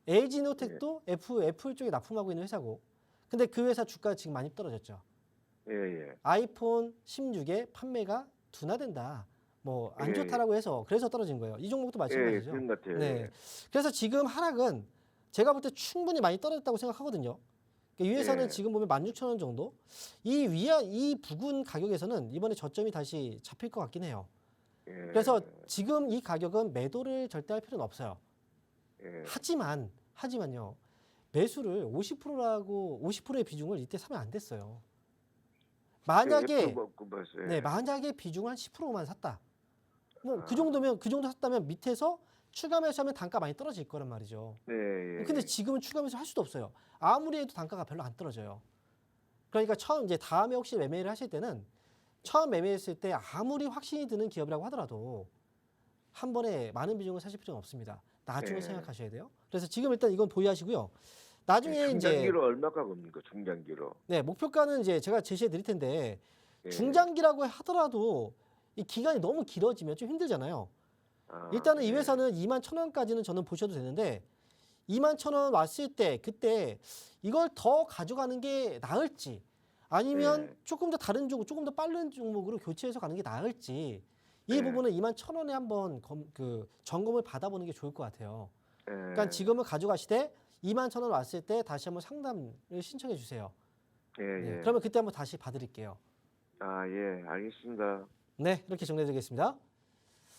[SPEAKER 1] LG 이노텍도 애플 쪽에 납품하고 있는 회사고 근데 그 회사 주가가 지금 많이 떨어졌죠.
[SPEAKER 6] 예, 예.
[SPEAKER 1] 아이폰 16의 판매가 둔화된다. 뭐 안
[SPEAKER 6] 예,
[SPEAKER 1] 좋다라고 해서 그래서 떨어진 거예요. 이 종목도
[SPEAKER 6] 예,
[SPEAKER 1] 마찬가지죠.
[SPEAKER 6] 그런 것 같아요.
[SPEAKER 1] 네. 그래서 지금 하락은 제가 볼 때 충분히 많이 떨어졌다고 생각하거든요. 이 회사는
[SPEAKER 6] 예.
[SPEAKER 1] 지금 보면 16,000원 정도. 이 부근 가격에서는 이번에 저점이 다시 잡힐 것 같긴 해요.
[SPEAKER 6] 예.
[SPEAKER 1] 그래서 지금 이 가격은 매도를 절대 할 필요는 없어요.
[SPEAKER 6] 예.
[SPEAKER 1] 하지만요. 매수를 50%의 비중을 이때 사면 안 됐어요. 만약에 만약에 비중을 한 10%만 샀다. 뭐 그 정도면 그 정도 샀다면 밑에서 추가 매수하면 단가 많이 떨어질 거란 말이죠.
[SPEAKER 6] 네. 예.
[SPEAKER 1] 근데 지금은 추가 매수 할 수도 없어요. 아무리 해도 단가가 별로 안 떨어져요. 그러니까 다음에 혹시 매매를 하실 때는 처음 매매했을 때 아무리 확신이 드는 기업이라고 하더라도 한 번에 많은 비중을 사실 필요는 없습니다. 나중에
[SPEAKER 6] 네.
[SPEAKER 1] 생각하셔야 돼요. 그래서 지금 일단 이건 보유하시고요. 나중에 이제
[SPEAKER 6] 중장기로 얼마가 겁니까? 중장기로.
[SPEAKER 1] 네, 목표가는 이제 제가 제시해 드릴 텐데
[SPEAKER 6] 예.
[SPEAKER 1] 중장기라고 하더라도 이 기간이 너무 길어지면 좀 힘들잖아요. 일단은 이
[SPEAKER 6] 예.
[SPEAKER 1] 회사는 21,000원까지는 저는 보셔도 되는데 21,000원 왔을 때 그때 이걸 더 가져가는 게 나을지 아니면
[SPEAKER 6] 네.
[SPEAKER 1] 조금 더 다른 종목, 조금 더 빠른 종목으로 교체해서 가는 게 나을지 이
[SPEAKER 6] 네.
[SPEAKER 1] 부분은 21,000원에 한번 점검을 받아보는 게 좋을 것 같아요.
[SPEAKER 6] 예.
[SPEAKER 1] 그러니까 지금은 가져가시되 21,000원 왔을 때 다시 한번 상담을 신청해 주세요.
[SPEAKER 6] 예,
[SPEAKER 1] 네,
[SPEAKER 6] 예.
[SPEAKER 1] 그러면 그때 한번 다시 봐드릴게요.
[SPEAKER 6] 예, 알겠습니다.
[SPEAKER 1] 네, 이렇게 정리해드리겠습니다.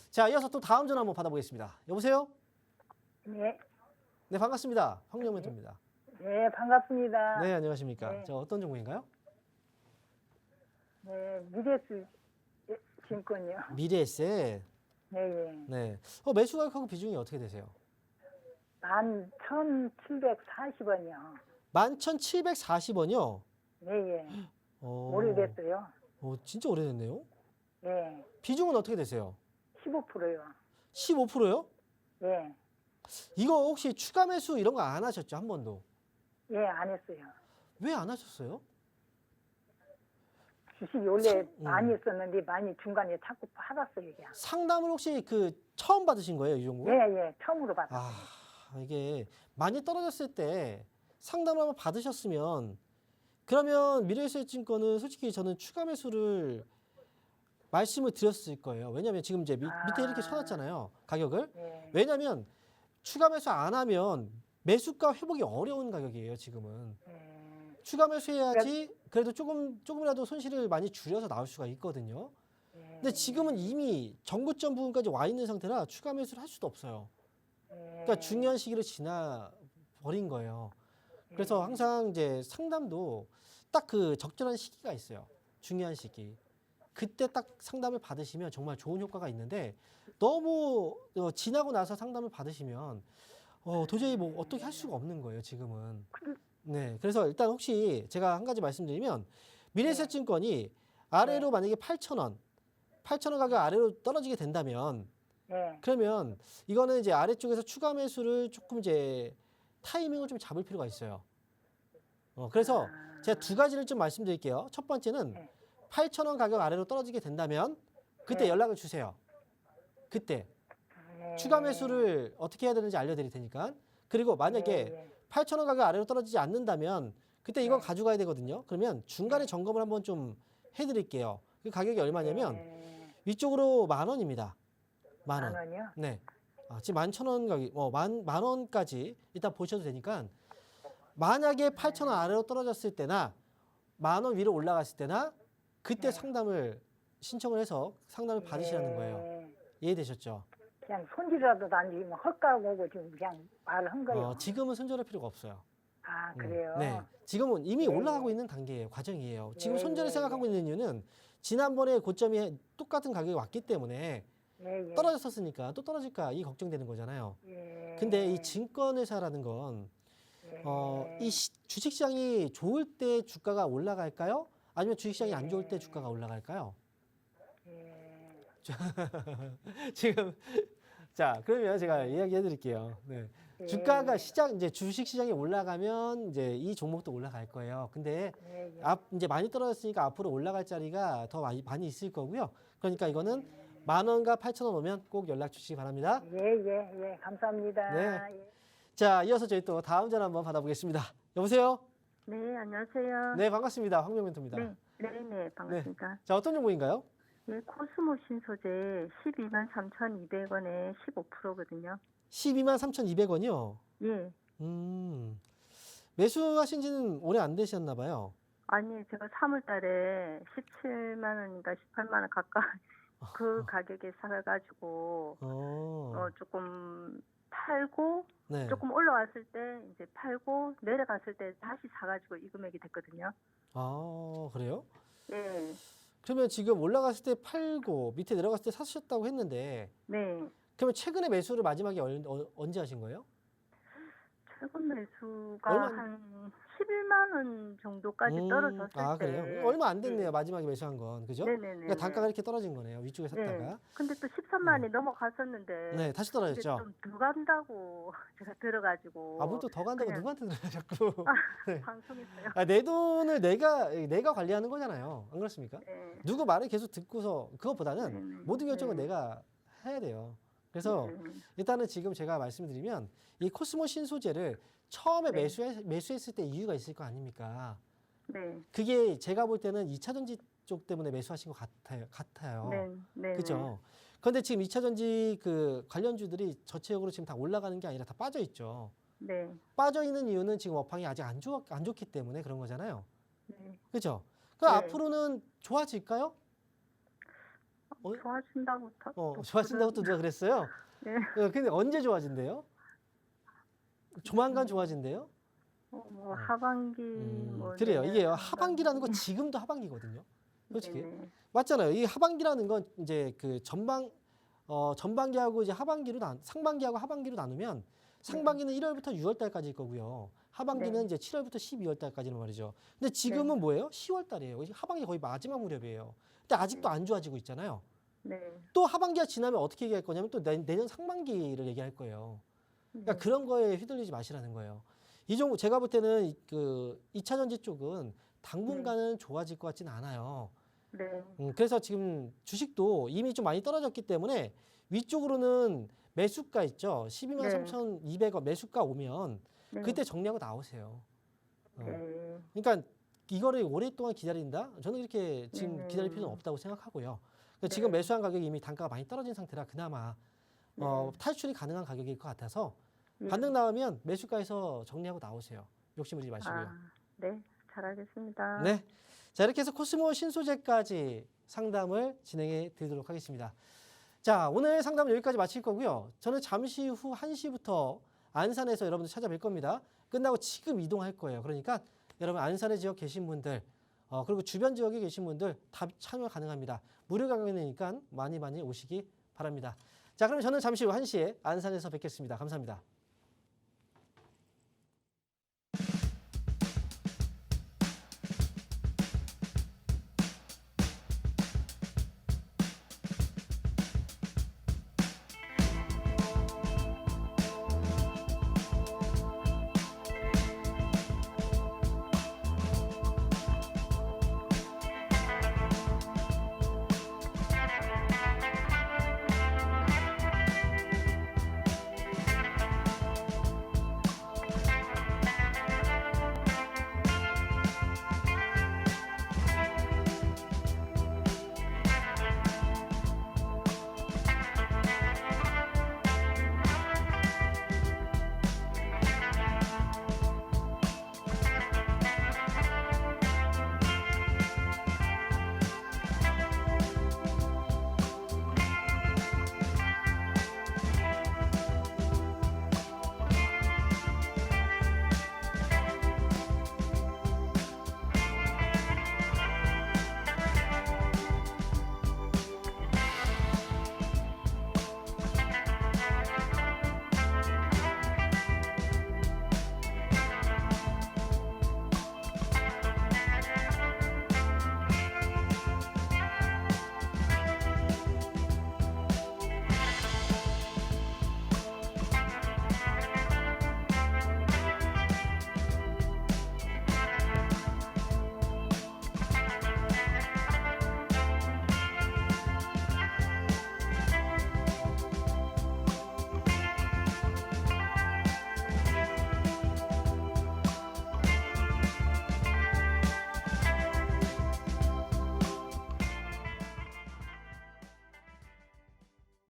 [SPEAKER 1] 자, 이어서 또 다음 전화 한번 받아보겠습니다. 여보세요?
[SPEAKER 5] 네,
[SPEAKER 1] 네, 반갑습니다. 황영멘토입니다.
[SPEAKER 5] 네, 반갑습니다.
[SPEAKER 1] 네, 안녕하십니까.
[SPEAKER 5] 네.
[SPEAKER 1] 저 어떤 종목인가요?
[SPEAKER 5] 네, 미래수 증권이요.
[SPEAKER 1] 미래에셋.
[SPEAKER 5] 네, 예.
[SPEAKER 1] 네. 매수 가격하고 비중이 어떻게 되세요?
[SPEAKER 5] 11,740원이요.
[SPEAKER 1] 11,740원이요?
[SPEAKER 5] 네, 예.
[SPEAKER 1] 어,
[SPEAKER 5] 오래됐어요.
[SPEAKER 1] 진짜 오래됐네요.
[SPEAKER 5] 네,
[SPEAKER 1] 비중은 어떻게 되세요?
[SPEAKER 5] 15%요.
[SPEAKER 1] 15%요?
[SPEAKER 5] 네,
[SPEAKER 1] 이거 혹시 추가 매수 이런 거 안 하셨죠? 한 번도?
[SPEAKER 5] 예, 안 했어요.
[SPEAKER 1] 왜 안 하셨어요?
[SPEAKER 5] 주식이 원래
[SPEAKER 1] 음.
[SPEAKER 5] 많이 있었는데 많이 중간에 자꾸 팔았어요, 그냥.
[SPEAKER 1] 상담을 혹시 처음 받으신 거예요, 이 종목?
[SPEAKER 5] 예, 예, 처음으로 받았어요.
[SPEAKER 1] 이게 많이 떨어졌을 때 상담을 한번 받으셨으면 그러면 미래에셋증권은 솔직히 저는 추가 매수를 말씀을 드렸을 거예요. 왜냐하면 지금 이제 밑에 이렇게 쳐놨잖아요, 가격을.
[SPEAKER 5] 예,
[SPEAKER 1] 왜냐하면 추가 매수 안 하면 매수가 회복이 어려운 가격이에요, 지금은.
[SPEAKER 5] 예.
[SPEAKER 1] 추가 매수해야지 그래도 조금이라도 손실을 많이 줄여서 나올 수가 있거든요.
[SPEAKER 5] 예,
[SPEAKER 1] 근데 지금은 이미 전고점 부분까지 와 있는 상태라 추가 매수를 할 수도 없어요.
[SPEAKER 5] 예,
[SPEAKER 1] 그러니까 중요한 시기를 지나 버린 거예요. 그래서 항상 이제 상담도 딱 그 적절한 시기가 있어요. 중요한 시기. 그때 딱 상담을 받으시면 정말 좋은 효과가 있는데 너무 지나고 나서 상담을 받으시면 도저히 뭐 어떻게 할 수가 없는 거예요, 지금은. 네. 그래서 일단 혹시 제가 한 가지 말씀드리면 미래에셋증권이 아래로 만약에 8,000원 가격 아래로 떨어지게 된다면
[SPEAKER 5] 예,
[SPEAKER 1] 그러면 이거는 이제 아래쪽에서 추가 매수를 조금 이제 타이밍을 좀 잡을 필요가 있어요. 그래서 제가 두 가지를 좀 말씀드릴게요. 첫 번째는
[SPEAKER 5] 네.
[SPEAKER 1] 8,000원 가격 아래로 떨어지게 된다면 그때
[SPEAKER 5] 네.
[SPEAKER 1] 연락을 주세요. 그때
[SPEAKER 5] 예.
[SPEAKER 1] 추가 매수를 어떻게 해야 되는지 알려드릴 테니까. 그리고 만약에
[SPEAKER 5] 예,
[SPEAKER 1] 8,000원 가격 아래로 떨어지지 않는다면 그때 이건
[SPEAKER 5] 네.
[SPEAKER 1] 가져가야 되거든요. 그러면 중간에 점검을 한번 좀 해드릴게요. 그 가격이 얼마냐면
[SPEAKER 5] 예.
[SPEAKER 1] 위쪽으로 10,000원입니다. 10,000원.
[SPEAKER 5] 10,000원이요?
[SPEAKER 1] 네. 지금 11,000원 가격, 만 원까지 일단 보셔도 되니까 만약에 8,000원 아래로 떨어졌을 때나 10,000원 위로 올라갔을 때나 그때
[SPEAKER 5] 네.
[SPEAKER 1] 상담을 신청을 해서 상담을 받으시라는 거예요.
[SPEAKER 5] 예.
[SPEAKER 1] 이해되셨죠?
[SPEAKER 5] 그냥 손질이라도 다니면 헛가고 지금 그냥 말을 한 거예요.
[SPEAKER 1] 지금은 손절할 필요가 없어요.
[SPEAKER 5] 아, 그래요?
[SPEAKER 1] 네. 지금은 이미
[SPEAKER 5] 네,
[SPEAKER 1] 올라가고
[SPEAKER 5] 네.
[SPEAKER 1] 있는 단계예요. 과정이에요. 지금
[SPEAKER 5] 네,
[SPEAKER 1] 손절을
[SPEAKER 5] 네,
[SPEAKER 1] 생각하고
[SPEAKER 5] 네.
[SPEAKER 1] 있는 이유는 지난번에 고점이 똑같은 가격이 왔기 때문에
[SPEAKER 5] 예, 예.
[SPEAKER 1] 떨어졌었으니까 또 떨어질까 이 걱정되는 거잖아요.
[SPEAKER 5] 예.
[SPEAKER 1] 근데 이 증권회사라는 건
[SPEAKER 5] 예.
[SPEAKER 1] 이 주식시장이 좋을 때 주가가 올라갈까요? 아니면 주식시장이 안 좋을 때 주가가 올라갈까요?
[SPEAKER 5] 예.
[SPEAKER 1] 지금 자 그러면 제가 이야기해 드릴게요. 네. 주가가 이제 주식시장이 올라가면 이제 이 종목도 올라갈 거예요. 근데
[SPEAKER 5] 예, 예.
[SPEAKER 1] 이제 많이 떨어졌으니까 앞으로 올라갈 자리가 더 많이 있을 거고요. 그러니까 이거는 10,000원과 8,000원 오면 꼭 연락 주시기 바랍니다.
[SPEAKER 5] 예. 감사합니다.
[SPEAKER 1] 네.
[SPEAKER 5] 예.
[SPEAKER 1] 자, 이어서 저희 또 다음 전화 한번 받아보겠습니다. 여보세요?
[SPEAKER 2] 네, 안녕하세요.
[SPEAKER 1] 네, 반갑습니다. 황명멘토입니다.
[SPEAKER 2] 네, 반갑습니다.
[SPEAKER 1] 자, 어떤 종목인가요?
[SPEAKER 2] 예, 코스모 신소재 123,200원에 15%거든요.
[SPEAKER 1] 123,200원이요.
[SPEAKER 2] 예.
[SPEAKER 1] 매수하신 지는 오래 안 되셨나 봐요.
[SPEAKER 2] 아니, 제가 3월 달에 17만 원인가 18만 원 가까이 그 가격에 사가지고 조금 팔고
[SPEAKER 1] 네.
[SPEAKER 2] 조금 올라왔을 때 이제 팔고 내려갔을 때 다시 사가지고 이 금액이 됐거든요.
[SPEAKER 1] 그래요?
[SPEAKER 2] 예.
[SPEAKER 1] 그러면 지금 올라갔을 때 팔고 밑에 내려갔을 때 사셨다고 했는데
[SPEAKER 2] 네.
[SPEAKER 1] 그러면 최근에 매수를 마지막에 언제 하신 거예요?
[SPEAKER 2] 최근 매수가
[SPEAKER 1] 얼마-
[SPEAKER 2] 한
[SPEAKER 5] 11만 원 정도까지 떨어졌을 때.
[SPEAKER 1] 아, 그래요? 얼마 안 됐네요. 마지막에 매수한 건. 그죠?
[SPEAKER 5] 네네네.
[SPEAKER 1] 그러니까 단가가 이렇게 떨어진 거네요. 위쪽에 샀다가.
[SPEAKER 5] 네. 근데 또 13만이 넘어갔었는데.
[SPEAKER 1] 네, 다시
[SPEAKER 5] 근데
[SPEAKER 1] 떨어졌죠.
[SPEAKER 5] 좀 더 간다고 제가 들어가지고.
[SPEAKER 1] 아, 뭘 또 더 간다고
[SPEAKER 5] 그냥-
[SPEAKER 1] 누구한테 들어요, 자꾸. 네.
[SPEAKER 5] 방송했어요.
[SPEAKER 1] 아, 내 돈을 내가 관리하는 거잖아요. 안 그렇습니까?
[SPEAKER 5] 네.
[SPEAKER 1] 누구 말을 계속 듣고서 그것보다는
[SPEAKER 5] 네네.
[SPEAKER 1] 모든 결정은
[SPEAKER 5] 네.
[SPEAKER 1] 내가 해야 돼요. 그래서
[SPEAKER 5] 네.
[SPEAKER 1] 일단은 지금 제가 말씀드리면 이 코스모 신소재를 처음에
[SPEAKER 5] 네.
[SPEAKER 1] 매수했을 때 이유가 있을 거 아닙니까?
[SPEAKER 5] 네.
[SPEAKER 1] 그게 제가 볼 때는 2차 전지 쪽 때문에 매수하신 것 같아요.
[SPEAKER 5] 네. 네.
[SPEAKER 1] 그죠? 그런데 지금 2차 전지 그 관련주들이 전체적으로 지금 다 올라가는 게 아니라 다 빠져 있죠.
[SPEAKER 5] 네.
[SPEAKER 1] 빠져 있는 이유는 지금 업황이 아직 안 좋기 때문에 그런 거잖아요.
[SPEAKER 5] 네.
[SPEAKER 1] 그죠? 그
[SPEAKER 5] 네.
[SPEAKER 1] 앞으로는 좋아질까요?
[SPEAKER 5] 좋아진다고
[SPEAKER 1] 좋아진다고 또 누가 그랬어요?
[SPEAKER 5] 네.
[SPEAKER 1] 근데 언제 좋아진대요? 조만간 좋아진대요?
[SPEAKER 5] 뭐 하반기 뭐
[SPEAKER 1] 그래요.
[SPEAKER 5] 내년
[SPEAKER 1] 이게
[SPEAKER 5] 하반기.
[SPEAKER 1] 하반기라는 건 지금도 하반기거든요. 솔직히.
[SPEAKER 5] 네네.
[SPEAKER 1] 맞잖아요. 이 하반기라는 건 이제 그 전반기하고 이제 상반기하고 하반기로 나누면 상반기는 1월부터 6월 달까지일 거고요. 하반기는
[SPEAKER 5] 네.
[SPEAKER 1] 이제 7월부터 12월 달까지는 말이죠. 근데 지금은 뭐예요? 10월 달이에요. 하반기 거의 마지막 무렵이에요. 근데 아직도 안 좋아지고 있잖아요.
[SPEAKER 5] 네.
[SPEAKER 1] 또 하반기가 지나면 어떻게 얘기할 거냐면 또 내년 상반기를 얘기할 거예요. 그러니까
[SPEAKER 5] 네.
[SPEAKER 1] 그런 거에 휘둘리지 마시라는 거예요. 이 정도 제가 볼 때는 그 2차 전지 쪽은 당분간은 좋아질 것 같지는 않아요.
[SPEAKER 5] 네.
[SPEAKER 1] 그래서 지금 주식도 이미 좀 많이 떨어졌기 때문에 위쪽으로는 매수가 있죠. 12만
[SPEAKER 5] 네.
[SPEAKER 1] 3,200원 매수가 오면
[SPEAKER 5] 네.
[SPEAKER 1] 그때 정리하고 나오세요.
[SPEAKER 5] 네.
[SPEAKER 1] 그러니까 이거를 오랫동안 기다린다? 저는 이렇게 지금
[SPEAKER 5] 네.
[SPEAKER 1] 기다릴 필요는 없다고 생각하고요. 지금
[SPEAKER 5] 네.
[SPEAKER 1] 매수한 가격이 이미 단가가 많이 떨어진 상태라 그나마
[SPEAKER 5] 네.
[SPEAKER 1] 탈출이 가능한 가격일 것 같아서
[SPEAKER 5] 예.
[SPEAKER 1] 반등 나오면 매수가에서 정리하고 나오세요. 욕심 부리지 마시고요.
[SPEAKER 5] 아, 네. 잘하겠습니다.
[SPEAKER 1] 네. 자, 이렇게 해서 코스모 신소재까지 상담을 진행해 드리도록 하겠습니다. 자, 오늘 상담은 여기까지 마칠 거고요. 저는 잠시 후 1시부터 안산에서 여러분들 찾아뵐 겁니다. 끝나고 지금 이동할 거예요. 그러니까 여러분 안산의 지역 계신 분들 그리고 주변 지역에 계신 분들 다 참여 가능합니다. 무료 강연이니까 많이 오시기 바랍니다. 자, 그럼 저는 잠시 후 1시에 안산에서 뵙겠습니다. 감사합니다.